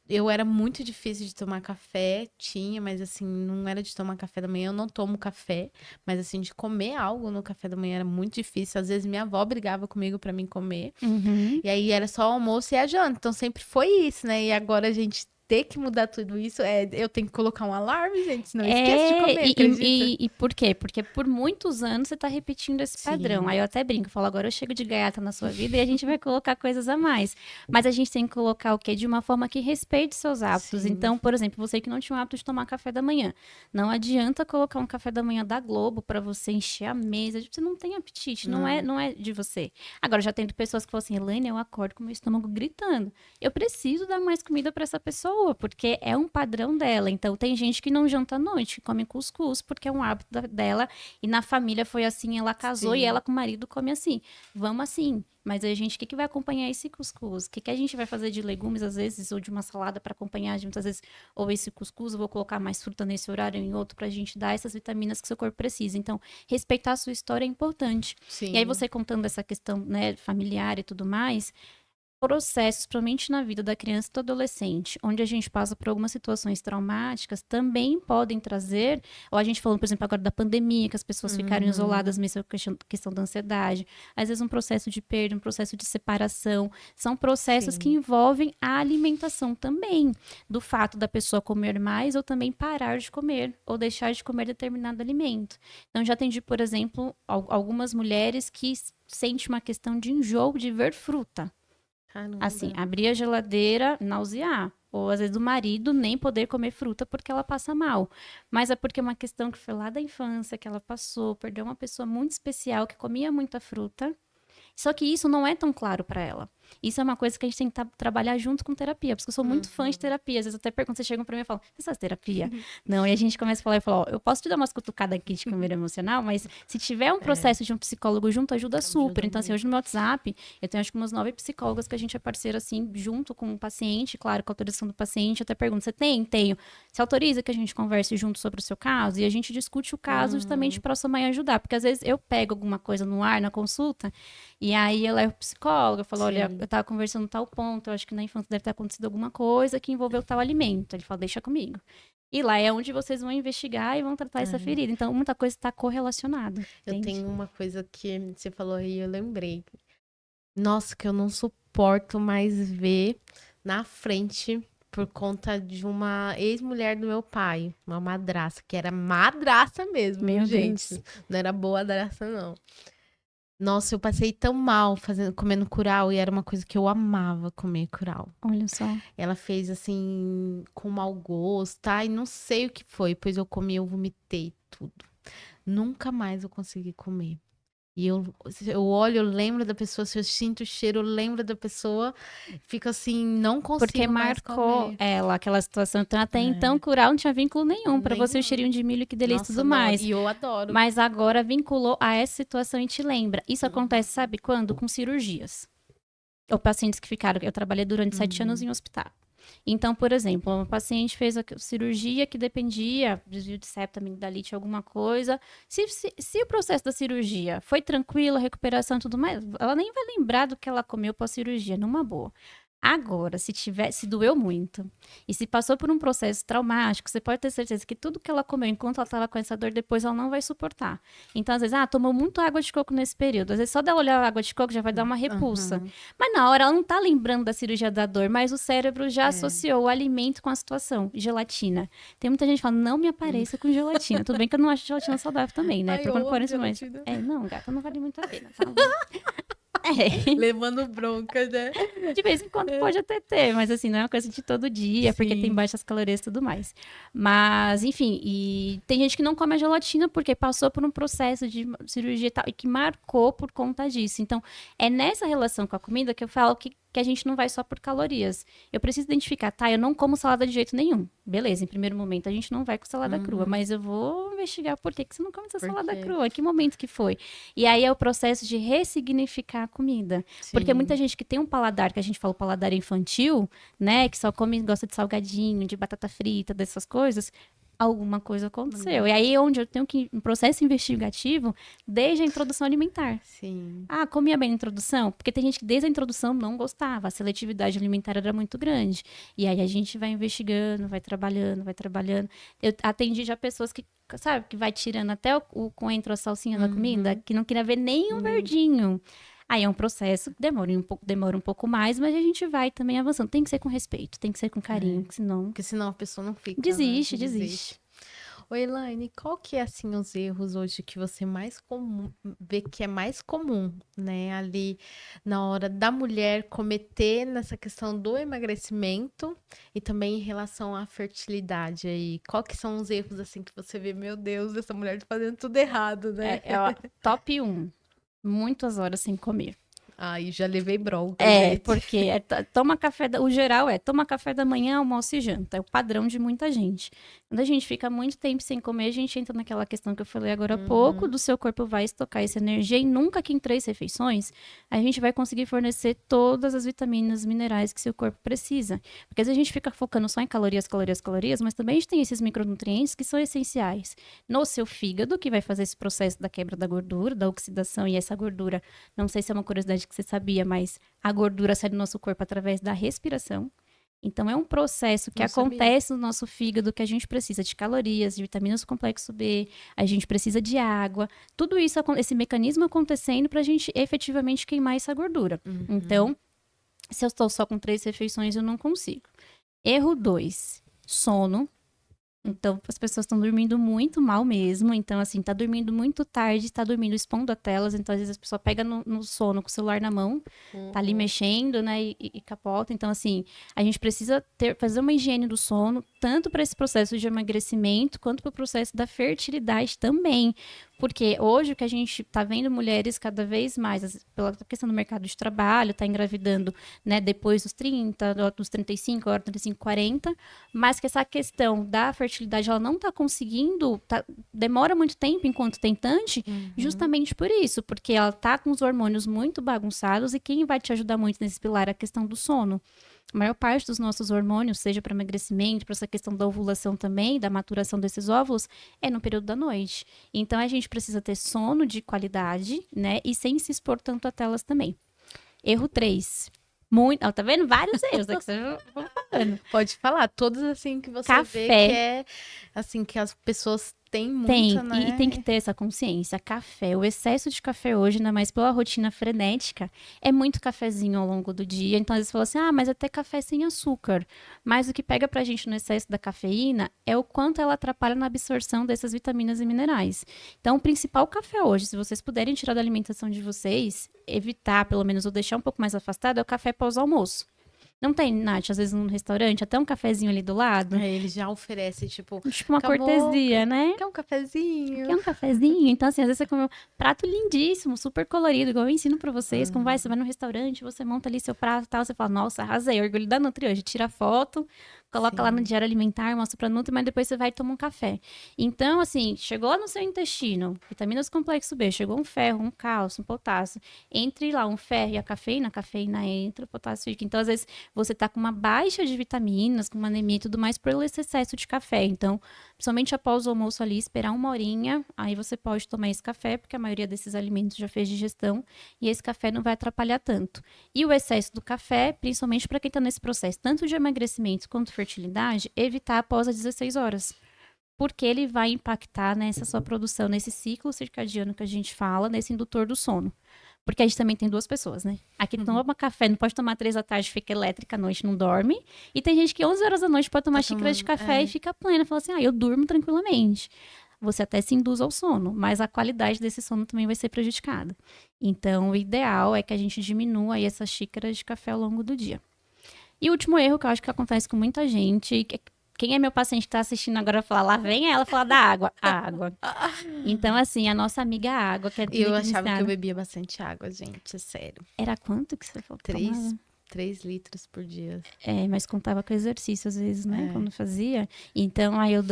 Eu era muito difícil de tomar café, tinha, mas assim, não era de tomar café da manhã, eu não tomo café, mas assim, de comer algo no café da manhã era muito difícil. Às vezes minha avó brigava comigo pra mim comer. Uhum. E aí era só o almoço e a janta. Então sempre foi isso, né? E agora a gente ter que mudar tudo isso, eu tenho que colocar um alarme, gente, senão eu esqueço de É, comer, acredita? e por quê? Porque por muitos anos você tá repetindo esse padrão. Sim, Aí eu até brinco, falo, agora eu chego de gaiata na sua vida e a gente vai colocar coisas a mais. Mas a gente tem que colocar o quê? De uma forma que respeite seus hábitos. sim. Então, por exemplo, você que não tinha o hábito de tomar café da manhã, não adianta colocar um café da manhã da Globo pra você encher a mesa. Você não tem apetite, Não. não é de você. Agora, já tendo pessoas que falam assim, Elaine, eu acordo com meu estômago gritando. Eu preciso dar mais comida pra essa pessoa, porque é um padrão dela. Então, tem gente que não janta à noite, que come cuscuz, porque é um hábito dela. E na família foi assim, ela casou e ela Sim. com o marido come assim. Vamos assim. Mas a gente, o que, que vai acompanhar esse cuscuz? O que, que a gente vai fazer de legumes, às vezes, ou de uma salada para acompanhar? Muitas vezes, ou esse cuscuz, eu vou colocar mais fruta nesse horário, em outro, para a gente dar essas vitaminas que o seu corpo precisa. Então, respeitar a sua história é importante. E aí, Sim. você contando essa questão, né, familiar e tudo mais, processos, principalmente na vida da criança e do adolescente, onde a gente passa por algumas situações traumáticas, também podem trazer, ou a gente falando, por exemplo, agora da pandemia, que as pessoas ficaram isoladas, Uhum. mesmo a questão da ansiedade, às vezes um processo de perda, um processo de separação, são processos que Sim. envolvem a alimentação também, do fato da pessoa comer mais ou também parar de comer, ou deixar de comer determinado alimento. Então, já atendi, por exemplo, algumas mulheres que sentem uma questão de enjoo de ver fruta. Assim, Caramba. abrir a geladeira, nausear. Ou às vezes o marido nem poder comer fruta porque ela passa mal. Mas é porque é uma questão que foi lá da infância que ela passou, perdeu uma pessoa muito especial que comia muita fruta. Só que isso não é tão claro para ela. Isso é uma coisa que a gente tem que trabalhar junto com terapia, porque eu sou muito fã de Uhum. terapia. Às vezes até perguntam, você chegam para mim e falam, você faz terapia? Não, e a gente começa a falar, eu falo, ó, eu posso te dar umas cutucadas aqui de câmera emocional, mas se tiver um É, processo de um psicólogo junto, ajuda super. ajuda Então, assim, muito. hoje no meu WhatsApp, eu tenho acho que umas 9 psicólogas que a gente é parceiro, assim, junto com o paciente, claro, com a autorização do paciente. Eu até pergunto, você tem? Tenho. Você autoriza que a gente converse junto sobre o seu caso? E a gente discute o caso justamente Uhum. para sua mãe ajudar, porque às vezes eu pego alguma coisa no ar, na consulta, e aí eu levo psicóloga, eu falo, olha, eu Sim. tava conversando tal ponto, eu acho que na infância deve ter acontecido alguma coisa que envolveu tal alimento. Ele fala, deixa comigo. E lá é onde vocês vão investigar e vão tratar essa É. ferida. Então, muita coisa está correlacionada, Eu entende? tenho uma coisa que você falou aí, eu lembrei. Nossa, que eu não suporto mais ver na frente por conta de uma ex-mulher do meu pai, uma madraça, que era madraça mesmo, viu, Meu gente? Deus. Não era boa madraça, não. Nossa, eu passei tão mal fazendo, comendo curau e era uma coisa que eu amava comer curau. Olha só. Ela fez assim com mau gosto, tá? E não sei o que foi, pois eu comi, eu vomitei tudo. Nunca mais eu consegui comer. E eu olho, eu lembro da pessoa, se eu sinto o cheiro, eu lembro da pessoa, fico assim, não Porque consigo mais marcou comer. ela, aquela situação. Então, até então, É, curar não tinha vínculo nenhum. Para você, o nenhum. cheirinho de milho, que delícia e Nossa, tudo não. mais. E eu adoro. Mas agora vinculou a essa situação e te lembra. Isso Uhum, acontece, sabe quando? Com cirurgias. Ou pacientes que ficaram. Eu trabalhei durante 7 anos uhum. em hospital. Então, por exemplo, uma paciente fez a cirurgia que dependia, desvio de septo, amigdalite, alguma coisa. Se o processo da cirurgia foi tranquilo, a recuperação e tudo mais, ela nem vai lembrar do que ela comeu pós-cirurgia, numa boa. Agora, se doeu muito e se passou por um processo traumático, você pode ter certeza que tudo que ela comeu enquanto ela estava com essa dor, depois ela não vai suportar. Então, às vezes, tomou muito água de coco nesse período. Às vezes, só dela olhar a água de coco já vai dar uma repulsa. Aham. Mas na hora, ela não tá lembrando da cirurgia da dor, mas o cérebro já É. associou o alimento com a situação. Gelatina. Tem muita gente que fala, não me apareça com gelatina. Tudo bem que eu não acho gelatina saudável também, né? Ai, Porque eu quando amo parece mais... gelatina. Não, gata, não vale muito a pena, tá? É. Levando bronca, né? De vez em quando pode até ter, mas assim, não é uma coisa de todo dia, porque tem Sim. baixas calorias e tudo mais. Mas, enfim, e tem gente que não come a gelatina porque passou por um processo de cirurgia e tal, e que marcou por conta disso. Então, é nessa relação com a comida que eu falo que a gente não vai só por calorias. Eu preciso identificar, tá? Eu não como salada de jeito nenhum. Beleza, em primeiro momento a gente não vai com salada crua, mas eu vou investigar por que você não come essa Por salada quê? crua, que momento que foi. E aí é o processo de ressignificar a comida. Porque muita Sim. gente que tem um paladar, que a gente fala o paladar infantil, né? Que só come, gosta de salgadinho, de batata frita, dessas coisas. Alguma coisa aconteceu. E aí, onde eu tenho que, um processo investigativo, desde a introdução alimentar. Sim. Comia bem na introdução? Porque tem gente que desde a introdução não gostava, a seletividade alimentar era muito grande. E aí a gente vai investigando, vai trabalhando, vai trabalhando. Eu atendi já pessoas que, sabe, que vai tirando até o coentro, a salsinha da comida, que não queria ver nem um Nem- verdinho. Aí é um processo que demora um pouco mais, mas a gente vai também avançando. Tem que ser com respeito, tem que ser com carinho, senão Porque senão a pessoa não fica, né? desiste. Ô, Elaine, qual que é, assim, os erros hoje que você mais comum, vê que é mais comum, né, ali na hora da mulher cometer nessa questão do emagrecimento e também em relação à fertilidade aí? Qual que são os erros, assim, que você vê, meu Deus, essa mulher tá fazendo tudo errado, né? É o top um. Muitas horas sem comer. Aí já levei bronca, gente. Porque toma café, o geral toma café da manhã, almoço e janta. É o padrão de muita gente. Quando a gente fica muito tempo sem comer, a gente entra naquela questão que eu falei agora há pouco, do seu corpo vai estocar essa energia e nunca que em 3 refeições a gente vai conseguir fornecer todas as vitaminas, minerais que seu corpo precisa. Porque às vezes a gente fica focando só em calorias, calorias, calorias, mas também a gente tem esses micronutrientes que são essenciais no seu fígado, que vai fazer esse processo da quebra da gordura, da oxidação, e essa gordura, não sei se é uma curiosidade que você sabia, mas a gordura sai do nosso corpo através da respiração. Então, é um processo que Não sabia. acontece no nosso fígado que a gente precisa de calorias, de vitaminas do complexo B, a gente precisa de água. Tudo isso, esse mecanismo acontecendo para a gente efetivamente queimar essa gordura. Então, se eu estou só com 3 refeições, eu não consigo. Erro 2, sono. Então, as pessoas estão dormindo muito mal mesmo. Então, assim, tá dormindo muito tarde, tá dormindo expondo a telas. Então, às vezes, a pessoa pega no sono com o celular na mão, tá ali mexendo, né, e capota. Então, assim, a gente precisa fazer uma higiene do sono, tanto para esse processo de emagrecimento, quanto para o processo da fertilidade também. Porque hoje o que a gente tá vendo mulheres cada vez mais, pela questão do mercado de trabalho, tá engravidando, né, depois dos 30, dos 35, agora 35, 40, mas que essa questão da fertilidade, ela não tá conseguindo, demora muito tempo enquanto tentante, justamente por isso, porque ela tá com os hormônios muito bagunçados e quem vai te ajudar muito nesse pilar é a questão do sono. A maior parte dos nossos hormônios, seja para emagrecimento, para essa questão da ovulação também, da maturação desses óvulos, é no período da noite. Então, a gente precisa ter sono de qualidade, né? E sem se expor tanto a telas também. Erro 3. Muito. Tá vendo? Vários erros que você vai falando. Pode falar, todos assim que você Café. vê que é assim que as pessoas têm muita, né? E tem que ter essa consciência. Café, o excesso de café hoje, ainda mais pela rotina frenética, é muito cafezinho ao longo do dia. Então, às vezes, fala assim, mas até café sem açúcar. Mas o que pega pra gente no excesso da cafeína é o quanto ela atrapalha na absorção dessas vitaminas e minerais. Então, o principal café hoje, se vocês puderem tirar da alimentação de vocês, evitar, pelo menos, ou deixar um pouco mais afastado, é o café pós-almoço. Não tem, Nath, às vezes num restaurante, até um cafezinho ali do lado. Ele já oferece, tipo uma acabou, cortesia, né? quer um cafezinho? Quer um cafezinho? Então, assim, às vezes você come um prato lindíssimo, super colorido, igual eu ensino pra vocês. Como você vai no restaurante, você monta ali seu prato e tal, você fala, nossa, arrasei, orgulho da Nutri hoje. Tira foto, coloca lá no diário alimentar, mostra pra Nutri, mas depois você vai tomar um café. Então, assim, chegou lá no seu intestino, vitaminas do complexo B, chegou um ferro, um cálcio, um potássio. Entre lá um ferro e a cafeína entra, o potássio fica. Então, às vezes, você tá com uma baixa de vitaminas, com uma anemia e tudo mais, por esse excesso de café. Então, somente após o almoço ali, esperar 1 horinha, aí você pode tomar esse café, porque a maioria desses alimentos já fez digestão, e esse café não vai atrapalhar tanto. E o excesso do café, principalmente para quem está nesse processo, tanto de emagrecimento quanto fertilidade, evitar após as 16 horas. Porque ele vai impactar nessa sua produção, nesse ciclo circadiano que a gente fala, nesse indutor do sono. Porque a gente também tem 2 pessoas, né? Aqui toma café, não pode tomar 3 da tarde, fica elétrica à noite, não dorme. E tem gente que 11 horas da noite pode tomar xícaras de café e fica plena. Fala assim, eu durmo tranquilamente. Você até se induz ao sono, mas a qualidade desse sono também vai ser prejudicada. Então, o ideal é que a gente diminua aí essas xícaras de café ao longo do dia. E o último erro que eu acho que acontece com muita gente, quem é meu paciente que tá assistindo agora falar, lá vem ela falar da água. A água. Então, assim, a nossa amiga água, que é Eu achava que eu bebia bastante água, gente, é sério. Era quanto que você falou? 3 litros por dia. Mas contava com exercício às vezes, né? Quando fazia. Então, aí eu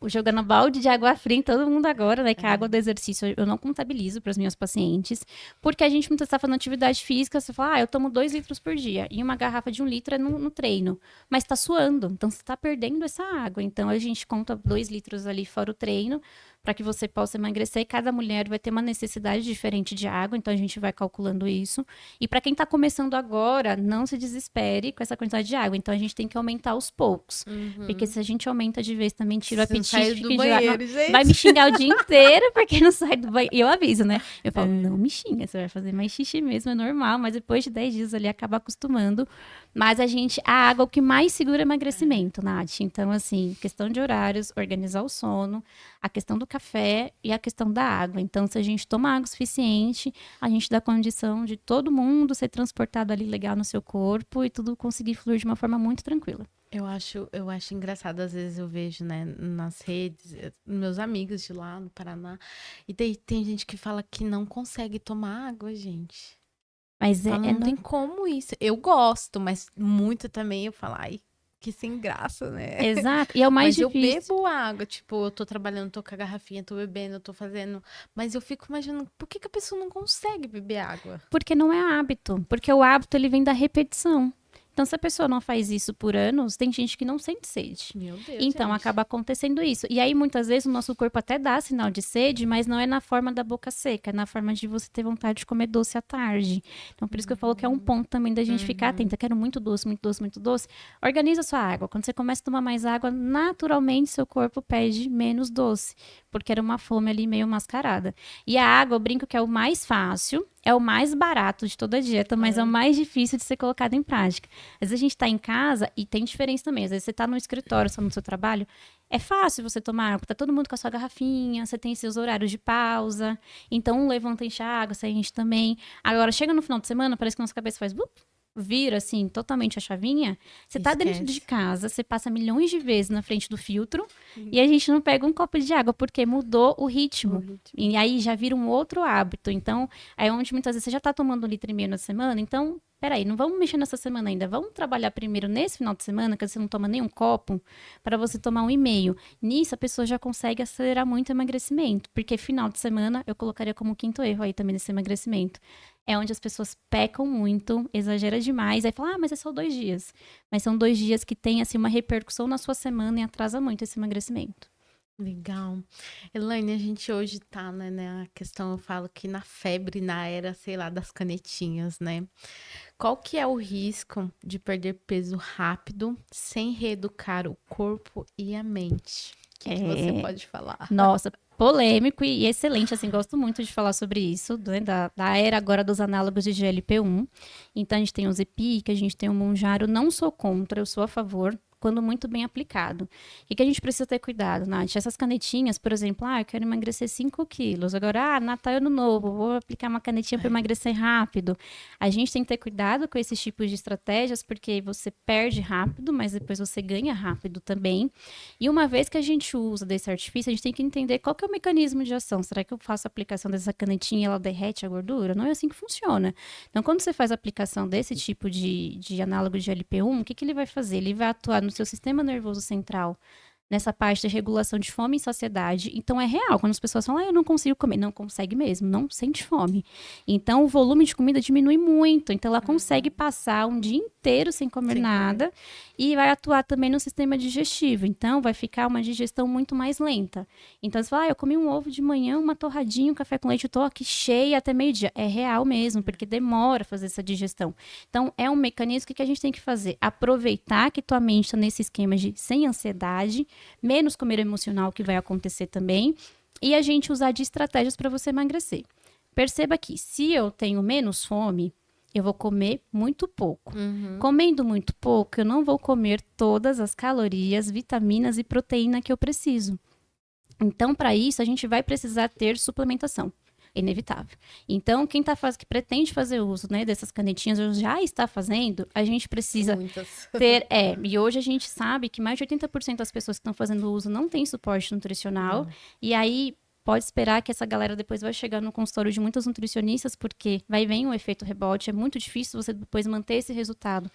jogando balde de água fria em todo mundo agora, né? Que a água do exercício eu não contabilizo para os meus pacientes. Porque a gente muitas vezes está fazendo atividade física, você fala, eu tomo 2 litros por dia. E uma garrafa de 1 litro é no treino. Mas tá suando, então você tá perdendo essa água. Então, a gente conta 2 litros ali fora o treino, para que você possa emagrecer. E cada mulher vai ter uma necessidade diferente de água, então a gente vai calculando isso. E para quem está começando agora, não se desespere com essa quantidade de água. Então a gente tem que aumentar aos poucos. Porque se a gente aumenta de vez, também tira o apetite. Sai do banheiro, gente. Vai me xingar o dia inteiro porque não sai do banheiro. E eu aviso, né? Eu falo, não me xinga, você vai fazer mais xixi mesmo, é normal. Mas depois de 10 dias ali, acaba acostumando. Mas a água é o que mais segura emagrecimento, Nath. Então, assim, questão de horários, organizar o sono, a questão do café e a questão da água. Então, se a gente toma água suficiente, a gente dá condição de todo mundo ser transportado ali legal no seu corpo e tudo conseguir fluir de uma forma muito tranquila. Eu acho engraçado, às vezes eu vejo, né, nas redes, meus amigos de lá no Paraná, e tem gente que fala que não consegue tomar água, gente. Mas não tem como isso. Eu gosto, mas muito também eu falo, ai, que sem graça, né? Exato, e é o mais mas difícil. Eu bebo água, tipo, eu tô trabalhando, tô com a garrafinha, tô bebendo, eu tô fazendo, mas eu fico imaginando, por que a pessoa não consegue beber água? Porque não é hábito, porque o hábito ele vem da repetição. Então, se a pessoa não faz isso por anos, tem gente que não sente sede. Meu Deus, então, gente. acaba acontecendo isso. E aí, muitas vezes, o nosso corpo até dá sinal de sede, mas não é na forma da boca seca, é na forma de você ter vontade de comer doce à tarde. Então, por isso que eu falo que é um ponto também da gente ficar atenta. Quero muito doce, muito doce, muito doce. Organiza a sua água. Quando você começa a tomar mais água, naturalmente, seu corpo pede menos doce, porque era uma fome ali meio mascarada. E a água, eu brinco que é o mais fácil, é o mais barato de toda a dieta, mas é o mais difícil de ser colocado em prática. Às vezes a gente tá em casa e tem diferença também. Às vezes você tá no escritório, só no seu trabalho, é fácil você tomar água. Tá todo mundo com a sua garrafinha, você tem seus horários de pausa. Então, um levanta e enche a água, você enche também. Agora, chega no final de semana, parece que a nossa cabeça faz... vira, assim, totalmente a chavinha. Você tá dentro de casa, você passa milhões de vezes na frente do filtro e a gente não pega um copo de água porque mudou o ritmo. E aí já vira um outro hábito. Então, é onde muitas vezes você já tá tomando 1,5 litro na semana, então... Peraí, não vamos mexer nessa semana ainda. Vamos trabalhar primeiro nesse final de semana, que você não toma nenhum copo, para você tomar 1,5. Nisso, a pessoa já consegue acelerar muito o emagrecimento. Porque final de semana, eu colocaria como 5º erro aí também nesse emagrecimento. É onde as pessoas pecam muito, exagera demais. Aí fala, mas é só 2 dias. Mas são 2 dias que tem, assim, uma repercussão na sua semana e atrasa muito esse emagrecimento. Legal. Elaine, a gente hoje tá, né, a questão, eu falo que na febre, na era, sei lá, das canetinhas, né? Qual que é o risco de perder peso rápido sem reeducar o corpo e a mente? O que você pode falar? Nossa, polêmico e excelente, assim, gosto muito de falar sobre isso, né, da era agora dos análogos de GLP-1. Então, a gente tem o Zepic, a gente tem o Mounjaro, não sou contra, eu sou a favor, quando muito bem aplicado. O que a gente precisa ter cuidado, Nath? Essas canetinhas, por exemplo, eu quero emagrecer 5 quilos. Agora, Natal é ano novo, vou aplicar uma canetinha para emagrecer rápido. A gente tem que ter cuidado com esses tipos de estratégias, porque você perde rápido, mas depois você ganha rápido também. E uma vez que a gente usa desse artifício, a gente tem que entender qual que é o mecanismo de ação. Será que eu faço a aplicação dessa canetinha e ela derrete a gordura? Não é assim que funciona. Então, quando você faz a aplicação desse tipo de análogo de GLP-1, o que ele vai fazer? Ele vai atuar no seu sistema nervoso central nessa parte de regulação de fome e saciedade. Então, é real. Quando as pessoas falam, eu não consigo comer. Não consegue mesmo, não sente fome. Então, o volume de comida diminui muito. Então, ela consegue passar um dia inteiro sem comer nada e vai atuar também no sistema digestivo. Então, vai ficar uma digestão muito mais lenta. Então, você fala, eu comi um ovo de manhã, uma torradinha, um café com leite, eu tô aqui cheia até meio-dia. É real mesmo, porque demora fazer essa digestão. Então, é um mecanismo que a gente tem que fazer. Aproveitar que tua mente está nesse esquema de sem ansiedade, menos comer emocional, que vai acontecer também, e a gente usar de estratégias para você emagrecer. Perceba que se eu tenho menos fome, eu vou comer muito pouco. Comendo muito pouco, eu não vou comer todas as calorias, vitaminas e proteína que eu preciso. Então, para isso, a gente vai precisar ter suplementação. Inevitável. Então, quem que pretende fazer uso, né, dessas canetinhas, ou já está fazendo, a gente precisa ter... E hoje a gente sabe que mais de 80% das pessoas que estão fazendo uso não tem suporte nutricional. E aí, pode esperar que essa galera depois vai chegar no consultório de muitos nutricionistas, porque vai vir um efeito rebote. É muito difícil você depois manter esse resultado,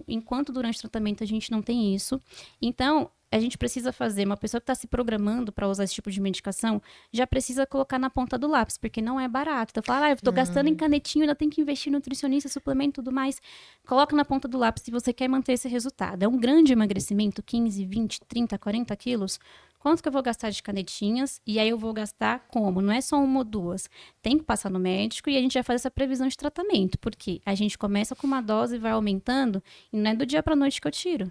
enquanto durante o tratamento a gente não tem isso. Então, a gente precisa fazer, uma pessoa que está se programando para usar esse tipo de medicação, já precisa colocar na ponta do lápis, porque não é barato. Então, fala, eu estou gastando em canetinho, ainda tem que investir em nutricionista, suplemento e tudo mais. Coloca na ponta do lápis se você quer manter esse resultado. É um grande emagrecimento, 15, 20, 30, 40 quilos. Quanto que eu vou gastar de canetinhas? E aí eu vou gastar como? Não é só uma ou duas. Tem que passar no médico e a gente vai fazer essa previsão de tratamento. Porque a gente começa com uma dose e vai aumentando, e não é do dia para noite que eu tiro.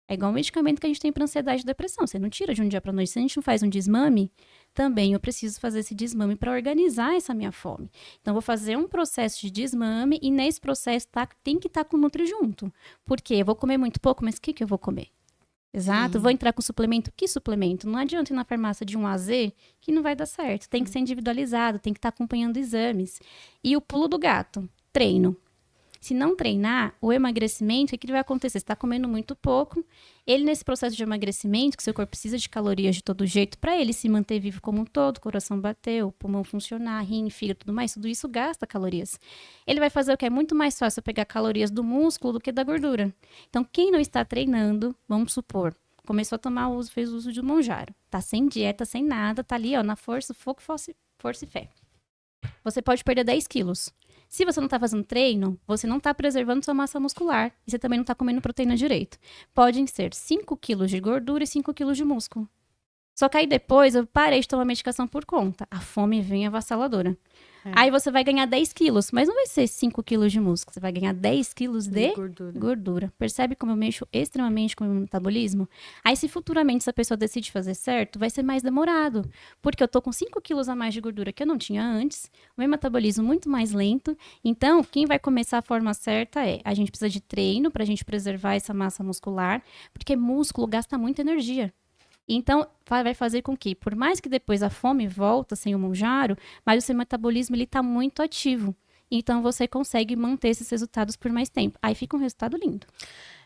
É igual um medicamento que a gente tem para ansiedade e depressão. Você não tira de um dia para noite. Se a gente não faz um desmame, também eu preciso fazer esse desmame para organizar essa minha fome. Então, eu vou fazer um processo de desmame e nesse processo tem que estar com o Nutri junto. Por quê? Eu vou comer muito pouco, mas o que eu vou comer? Exato. Vou entrar com suplemento. Que suplemento? Não adianta ir na farmácia de 1 a Z que não vai dar certo. Tem que ser individualizado, tem que estar acompanhando exames. E o pulo do gato, treino. Se não treinar, o emagrecimento, o que vai acontecer? Você está comendo muito pouco. Ele, nesse processo de emagrecimento, que seu corpo precisa de calorias de todo jeito, para ele se manter vivo como um todo, coração bater, o pulmão funcionar, rim, fígado, tudo mais, tudo isso gasta calorias. Ele vai fazer o que é muito mais fácil pegar calorias do músculo do que da gordura. Então, quem não está treinando, vamos supor, começou a tomar uso, fez uso de Monjaro, tá sem dieta, sem nada, tá ali, ó, na força, foco, força e fé. Você pode perder 10 quilos. Se você não está fazendo treino, você não está preservando sua massa muscular. E você também não está comendo proteína direito. Podem ser 5 quilos de gordura e 5 quilos de músculo. Só que aí depois eu parei de tomar medicação por conta. A fome vem avassaladora. Aí você vai ganhar 10 quilos, mas não vai ser 5 quilos de músculo. Você vai ganhar 10 quilos de gordura. Percebe como eu mexo extremamente com o meu metabolismo? Aí se futuramente essa pessoa decide fazer certo, vai ser mais demorado. Porque eu tô com 5 quilos a mais de gordura que eu não tinha antes. O meu metabolismo muito mais lento. Então, quem vai começar a forma certa a gente precisa de treino pra gente preservar essa massa muscular. Porque músculo gasta muita energia. Então, vai fazer com que, por mais que depois a fome volta sem o Monjaro, mas o seu metabolismo está muito ativo. Então, você consegue manter esses resultados por mais tempo. Aí fica um resultado lindo.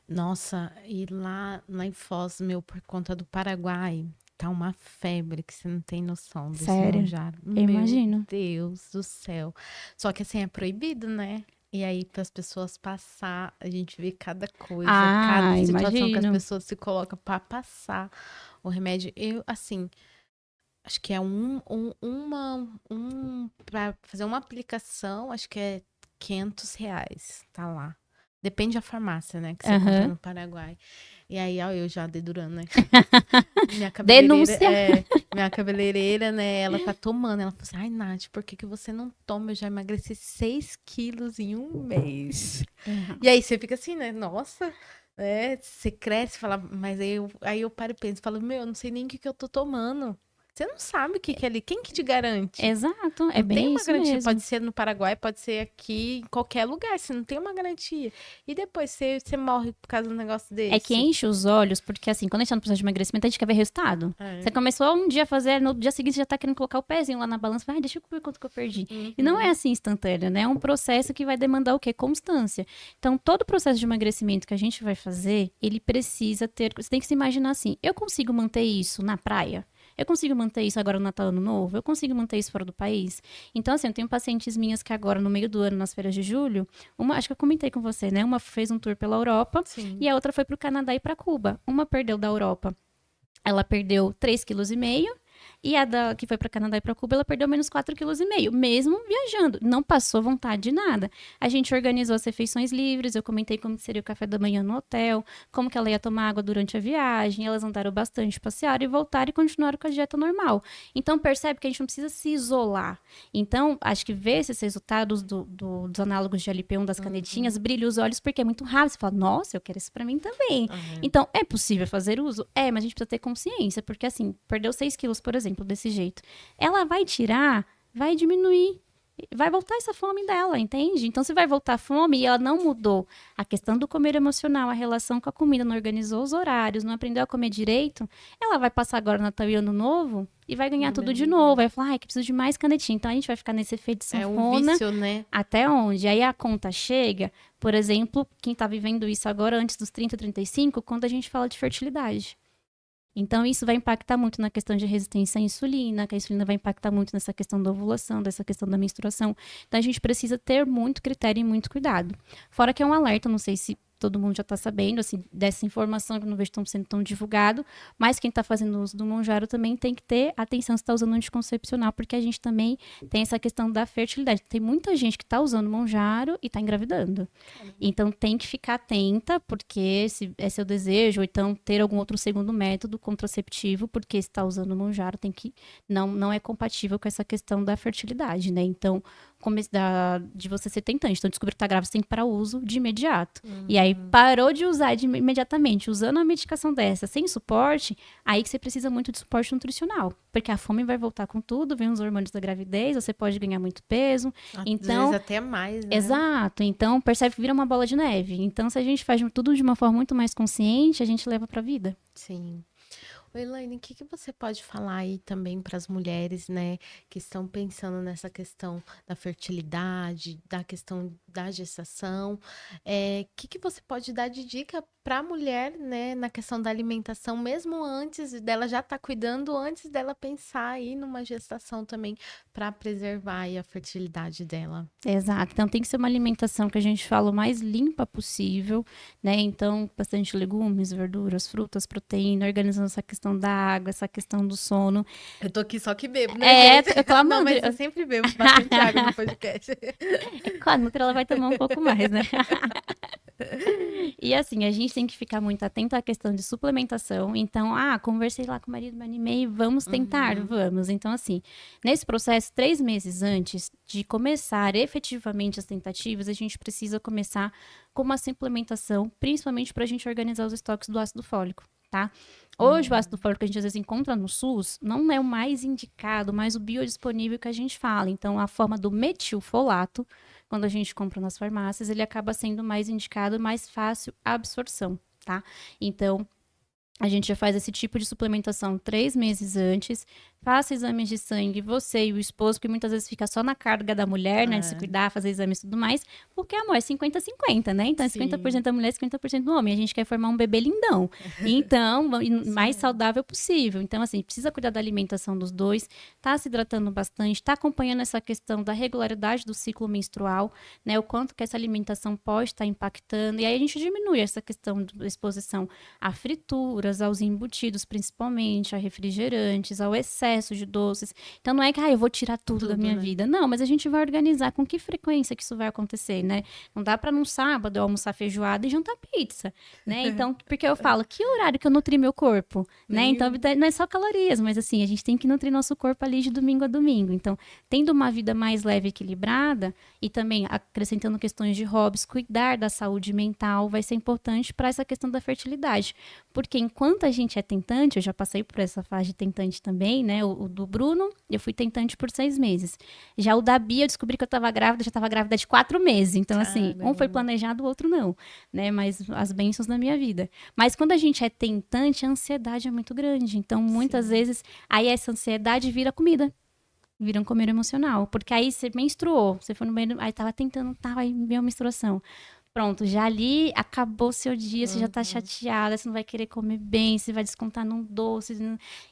Nossa, e lá em Foz, por conta do Paraguai, tá uma febre que você não tem noção desse Monjaro. Eu imagino. Meu Deus do céu. Só que assim, é proibido, né? E aí, para as pessoas passar, a gente vê cada coisa, cada situação que as pessoas se colocam para passar o remédio. Eu, assim, acho que é para fazer uma aplicação, acho que é R$ 500, tá lá. Depende da farmácia, né, que você compra no Paraguai. E aí, ó, eu já dedurando, né? Minha cabeleireira, né, ela tá tomando. Ela falou assim, ai, Nath, por que você não toma? Eu já emagreci 6 quilos em um mês. E aí você fica assim, né, nossa... você cresce e fala, mas aí eu paro e penso, falo, eu não sei nem o que eu tô tomando. Você não sabe o que é ali, quem que te garante? Exato, é bem isso garantia. mesmo. Pode ser no Paraguai, pode ser aqui, em qualquer lugar, você não tem uma garantia. E depois você morre por causa de um negócio desse. É que enche os olhos, porque assim, quando a gente tá no processo de emagrecimento, a gente quer ver resultado. Você começou um dia a fazer, no dia seguinte você já tá querendo colocar o pezinho lá na balança, vai, deixa eu ver quanto que eu perdi. E não é assim instantâneo, né? É um processo que vai demandar o quê? Constância. Então, todo o processo de emagrecimento que a gente vai fazer, ele precisa ter, você tem que se imaginar assim, eu consigo manter isso na praia? Eu consigo manter isso agora no Natal, Ano Novo? Eu consigo manter isso fora do país? Então, assim, eu tenho pacientes minhas que agora, no meio do ano, nas feiras de julho, acho que eu comentei com você, né? Uma fez um tour pela Europa e a outra foi pro Canadá e pra Cuba. Uma perdeu da Europa ela perdeu 3,5 kg. E a que foi para Canadá e para Cuba, ela perdeu menos 4,5 kg, mesmo viajando. Não passou vontade de nada. A gente organizou as refeições livres, eu comentei como seria o café da manhã no hotel, como que ela ia tomar água durante a viagem, elas andaram bastante, passearam e voltaram e continuaram com a dieta normal. Então, percebe que a gente não precisa se isolar. Então, acho que ver esses resultados dos análogos de LP1 das canetinhas, brilha os olhos, porque é muito rápido. Você fala, nossa, eu quero isso para mim também. Então, é possível fazer uso? É, mas a gente precisa ter consciência, porque assim, perdeu 6 quilos, por exemplo, desse jeito. Ela vai tirar, vai diminuir, vai voltar essa fome dela, entende? Então, se vai voltar a fome e ela não mudou a questão do comer emocional, a relação com a comida, não organizou os horários, não aprendeu a comer direito, ela vai passar agora Natal e Ano Novo e vai ganhar tudo de novo. Vai falar, ai, que preciso de mais canetinha. Então, a gente vai ficar nesse efeito de sanfona. É um vício, né? Até onde? Aí a conta chega, por exemplo, quem tá vivendo isso agora antes dos 30, 35, quando a gente fala de fertilidade. Então, isso vai impactar muito na questão de resistência à insulina, que a insulina vai impactar muito nessa questão da ovulação, dessa questão da menstruação. Então, a gente precisa ter muito critério e muito cuidado. Fora que é um alerta, não sei se todo mundo já está sabendo, assim, dessa informação que eu não vejo sendo tão divulgado, mas quem está fazendo uso do Mounjaro também tem que ter atenção se está usando anticoncepcional, porque a gente também tem essa questão da fertilidade. Tem muita gente que está usando Mounjaro e está engravidando. Então, tem que ficar atenta, porque se é seu desejo, ou então ter algum outro segundo método contraceptivo, porque se está usando Mounjaro, não é compatível com essa questão da fertilidade, né? Então, de você ser tentante. Então, descobrir que tá grávida, você tem que parar o uso de imediato. E aí, parou de usar imediatamente, usando uma medicação dessa, sem suporte, aí que você precisa muito de suporte nutricional. Porque a fome vai voltar com tudo, vem os hormônios da gravidez, você pode ganhar muito peso. Então, às vezes até mais, né? Exato. Então, percebe que vira uma bola de neve. Então, se a gente faz tudo de uma forma muito mais consciente, a gente leva pra vida. Sim. Oi, Elaine, o que você pode falar aí também para as mulheres, né, que estão pensando nessa questão da fertilidade, da questão da gestação? O que você pode dar de dica para a mulher, né, na questão da alimentação, mesmo antes dela já estar cuidando, antes dela pensar aí numa gestação também, para preservar aí a fertilidade dela? Exato. Então, tem que ser uma alimentação que a gente fala o mais limpa possível, né? Então, bastante legumes, verduras, frutas, proteína, organizando essa questão da água, essa questão do sono. Eu tô aqui só que bebo, né, gente? Eu tô amando. Não, mas eu sempre bebo bastante água no podcast. Com a Nutri, ela vai tomar um pouco mais, né? E assim, a gente tem que ficar muito atento à questão de suplementação. Então, conversei lá com o marido, me animei, vamos tentar? Vamos. Então, assim, nesse processo, 3 meses antes de começar efetivamente as tentativas, a gente precisa começar com uma suplementação, principalmente para a gente organizar os estoques do ácido fólico, tá? Hoje, o ácido fólico que a gente às vezes encontra no SUS não é o mais indicado, mas o biodisponível que a gente fala. Então, a forma do metilfolato, quando a gente compra nas farmácias, ele acaba sendo mais indicado, mais fácil a absorção, tá? Então, a gente já faz esse tipo de suplementação 3 meses antes. Faça exames de sangue, você e o esposo, porque muitas vezes fica só na carga da mulher, né? De se cuidar, fazer exames e tudo mais. Porque, amor, é 50-50, né? Então, é 50% da mulher, 50% do homem. A gente quer formar um bebê lindão. Então, mais saudável possível. Então, assim, precisa cuidar da alimentação dos dois. Tá se hidratando bastante. Tá acompanhando essa questão da regularidade do ciclo menstrual, né? O quanto que essa alimentação pode estar impactando. E aí, a gente diminui essa questão da exposição a frituras, aos embutidos, principalmente, a refrigerantes, ao excesso de doces. Então, não é que, eu vou tirar tudo da minha vida. Não, mas a gente vai organizar com que frequência que isso vai acontecer, né? Não dá para num sábado eu almoçar feijoada e jantar pizza, né? Então, porque eu falo, que horário que eu nutri meu corpo, né? Então, não é só calorias, mas assim, a gente tem que nutrir nosso corpo ali de domingo a domingo. Então, tendo uma vida mais leve e equilibrada e também acrescentando questões de hobbies, cuidar da saúde mental vai ser importante para essa questão da fertilidade. Porque enquanto a gente é tentante, eu já passei por essa fase de tentante também, né? O do Bruno, eu fui tentante por 6 meses. Já o da Bia, eu descobri que eu tava grávida, já tava grávida de 4 meses. Então, assim, um foi planejado, o outro não, né? Mas as bênçãos na minha vida. Mas quando a gente é tentante, a ansiedade é muito grande. Então, muitas vezes, aí essa ansiedade vira comida. Vira um comer emocional. Porque aí você menstruou, você foi no banheiro, aí tava tentando, aí veio a menstruação. Pronto, já ali acabou seu dia, você já tá chateada, você não vai querer comer bem, você vai descontar num doce.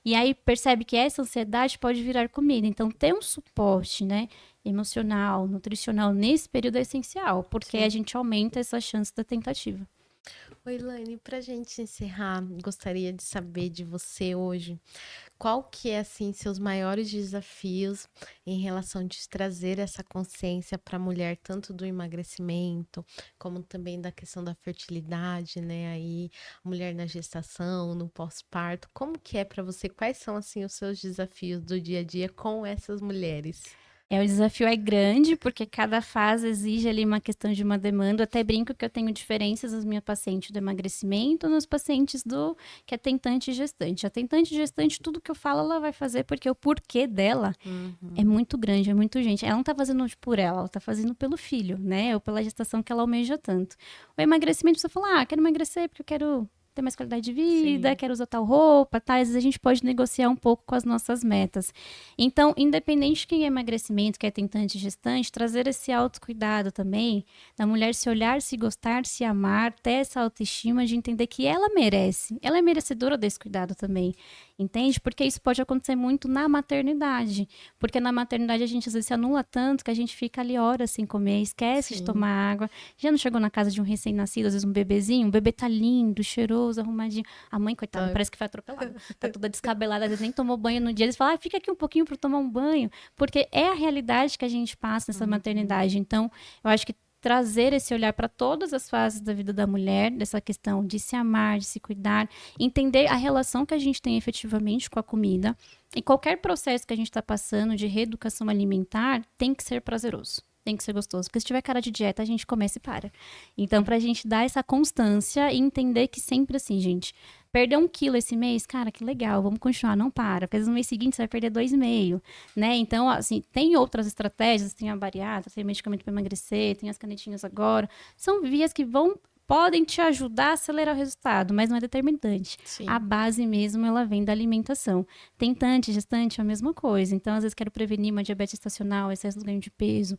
E aí percebe que essa ansiedade pode virar comida. Então, ter um suporte, né, emocional, nutricional nesse período é essencial, porque a gente aumenta essa chance da tentativa. Oi, Lane, pra gente encerrar, gostaria de saber de você hoje, qual que é, assim, seus maiores desafios em relação de trazer essa consciência para a mulher, tanto do emagrecimento, como também da questão da fertilidade, né? Aí, mulher na gestação, no pós-parto, como que é para você? Quais são, assim, os seus desafios do dia a dia com essas mulheres? O desafio é grande, porque cada fase exige ali uma questão de uma demanda. Eu até brinco que eu tenho diferenças nas minhas pacientes do emagrecimento, nos pacientes do que é tentante e gestante. A tentante e gestante, tudo que eu falo, ela vai fazer, porque o porquê dela é Uhum. muito grande, é muito gente. Ela não tá fazendo por ela tá fazendo pelo filho, né? Ou pela gestação que ela almeja tanto. O emagrecimento, você fala, quero emagrecer porque eu quero ter mais qualidade de vida, Sim, quero usar tal roupa, tá? Às vezes a gente pode negociar um pouco com as nossas metas. Então, independente de quem é emagrecimento, que é tentante e gestante, trazer esse autocuidado também, da mulher se olhar, se gostar, se amar, ter essa autoestima de entender que ela merece. Ela é merecedora desse cuidado também, entende? Porque isso pode acontecer muito na maternidade. Porque na maternidade a gente às vezes se anula tanto que a gente fica ali horas sem comer, esquece de sim. tomar água. Já não chegou na casa de um recém-nascido, às vezes um bebezinho, o bebê tá lindo, cheiroso, arrumadinho. A mãe, coitada, Ai, parece que foi atropelada. Tá toda descabelada, às vezes nem tomou banho no dia. Eles falam, fica aqui um pouquinho para tomar um banho. Porque é a realidade que a gente passa nessa uhum. maternidade. Então, eu acho que trazer esse olhar para todas as fases da vida da mulher, dessa questão de se amar, de se cuidar, entender a relação que a gente tem efetivamente com a comida. E qualquer processo que a gente está passando de reeducação alimentar tem que ser prazeroso. Tem que ser gostoso. Porque se tiver cara de dieta, a gente começa e para. Então, pra gente dar essa constância e entender que sempre assim, gente, perder 1 quilo esse mês, cara, que legal, vamos continuar, não para. Porque no mês seguinte você vai perder 2,5, né? Então, assim, tem outras estratégias, tem a bariátrica, tem medicamento para emagrecer, tem as canetinhas agora. São vias que podem te ajudar a acelerar o resultado, mas não é determinante. A Sim. base mesmo, ela vem da alimentação. Tentante, gestante, é a mesma coisa. Então, às vezes, quero prevenir uma diabetes estacional, excesso de ganho de peso,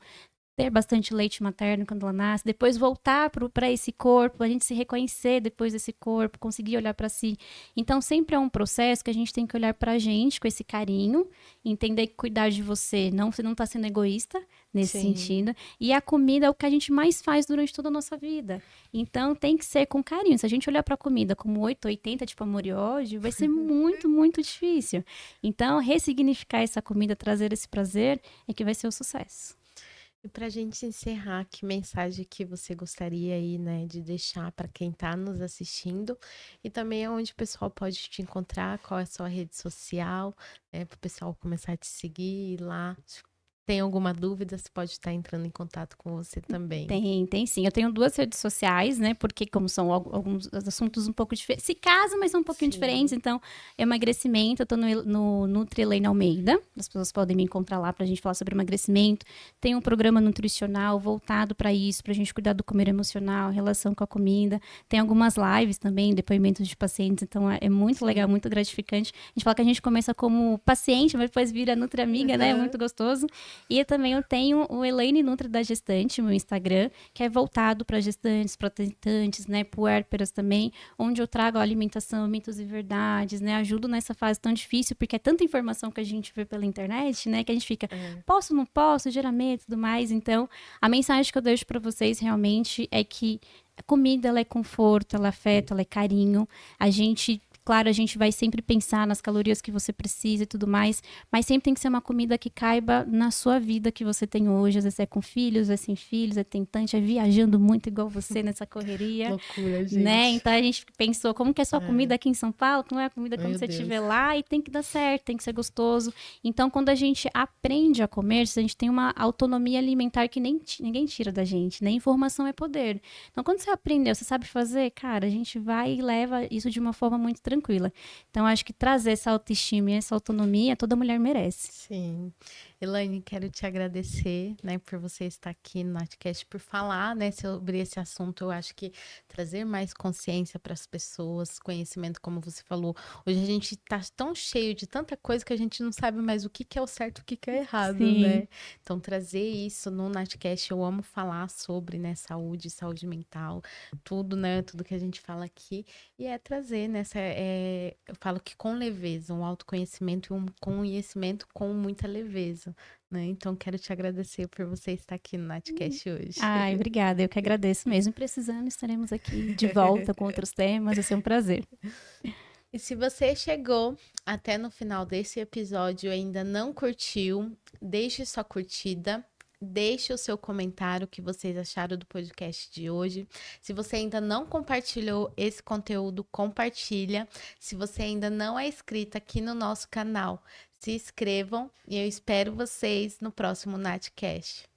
ter bastante leite materno quando ela nasce, depois voltar para esse corpo, a gente se reconhecer depois desse corpo, conseguir olhar para si. Então, sempre é um processo que a gente tem que olhar para a gente com esse carinho, entender que cuidar de você não está sendo egoísta nesse Sim. sentido. E a comida é o que a gente mais faz durante toda a nossa vida. Então, tem que ser com carinho. Se a gente olhar para a comida como 880, tipo amor e ódio, vai ser muito, muito difícil. Então, ressignificar essa comida, trazer esse prazer, é que vai ser o sucesso. E para a gente encerrar, que mensagem que você gostaria aí, né, de deixar para quem está nos assistindo e também aonde o pessoal pode te encontrar, qual é a sua rede social, né, para o pessoal começar a te seguir e lá. Se tem alguma dúvida, você pode estar entrando em contato com você também. Tem sim. Eu tenho 2 redes sociais, né? Porque como são alguns assuntos um pouco diferentes, se casam, mas são um pouquinho diferentes. Sim. Então, emagrecimento, eu tô no Nutri Elaine Almeida. As pessoas podem me encontrar lá pra gente falar sobre emagrecimento. Tem um programa nutricional voltado para isso, pra gente cuidar do comer emocional, relação com a comida. Tem algumas lives também, depoimentos de pacientes. Então, é muito legal, Sim. muito gratificante. A gente fala que a gente começa como paciente, mas depois vira Nutri Amiga, né? É Aham. muito gostoso. E também eu tenho o Elaine Nutri da Gestante, meu Instagram, que é voltado para gestantes, para tentantes, né, puérperas também, onde eu trago a alimentação, mitos e verdades, né, ajudo nessa fase tão difícil, porque é tanta informação que a gente vê pela internet, né, que a gente fica, É. posso, não posso, geramento e tudo mais. Então, a mensagem que eu deixo para vocês realmente é que a comida, ela é conforto, ela é afeto, ela é carinho. A gente, claro, a gente vai sempre pensar nas calorias que você precisa e tudo mais, mas sempre tem que ser uma comida que caiba na sua vida que você tem hoje. Às vezes é com filhos, é sem filhos, é tentante, é viajando muito igual você nessa correria, Loucura, né? gente. Então a gente pensou, como que é sua É. comida aqui em São Paulo, que não é a comida quando Meu você Deus. estiver lá, e tem que dar certo, tem que ser gostoso. Então, quando a gente aprende a comer, a gente tem uma autonomia alimentar que ninguém tira da gente, né? Informação é poder. Então, quando você aprendeu, você sabe fazer, cara, a gente vai e leva isso de uma forma muito tranquila. Então, acho que trazer essa autoestima e essa autonomia, toda mulher merece. Sim. Elaine, quero te agradecer, né, por você estar aqui no Natcast, por falar, né, sobre esse assunto. Eu acho que trazer mais consciência para as pessoas, conhecimento, como você falou. Hoje a gente tá tão cheio de tanta coisa que a gente não sabe mais o que que é o certo, e o que que é errado, Sim. né? Então, trazer isso no Natcast, eu amo falar sobre, né, saúde, saúde mental, tudo, né, tudo que a gente fala aqui. E é trazer nessa, eu falo que com leveza, um autoconhecimento e um conhecimento com muita leveza. isso, né? Então, quero te agradecer por você estar aqui no Natcast hoje. Ai, obrigada. Eu que agradeço mesmo. Precisando, estaremos aqui de volta com outros temas. Vai ser um prazer. E se você chegou até no final desse episódio e ainda não curtiu, deixe sua curtida, deixe o seu comentário o que vocês acharam do podcast de hoje. Se você ainda não compartilhou esse conteúdo, compartilha. Se você ainda não é inscrito aqui no nosso canal, se inscrevam e eu espero vocês no próximo Natcast.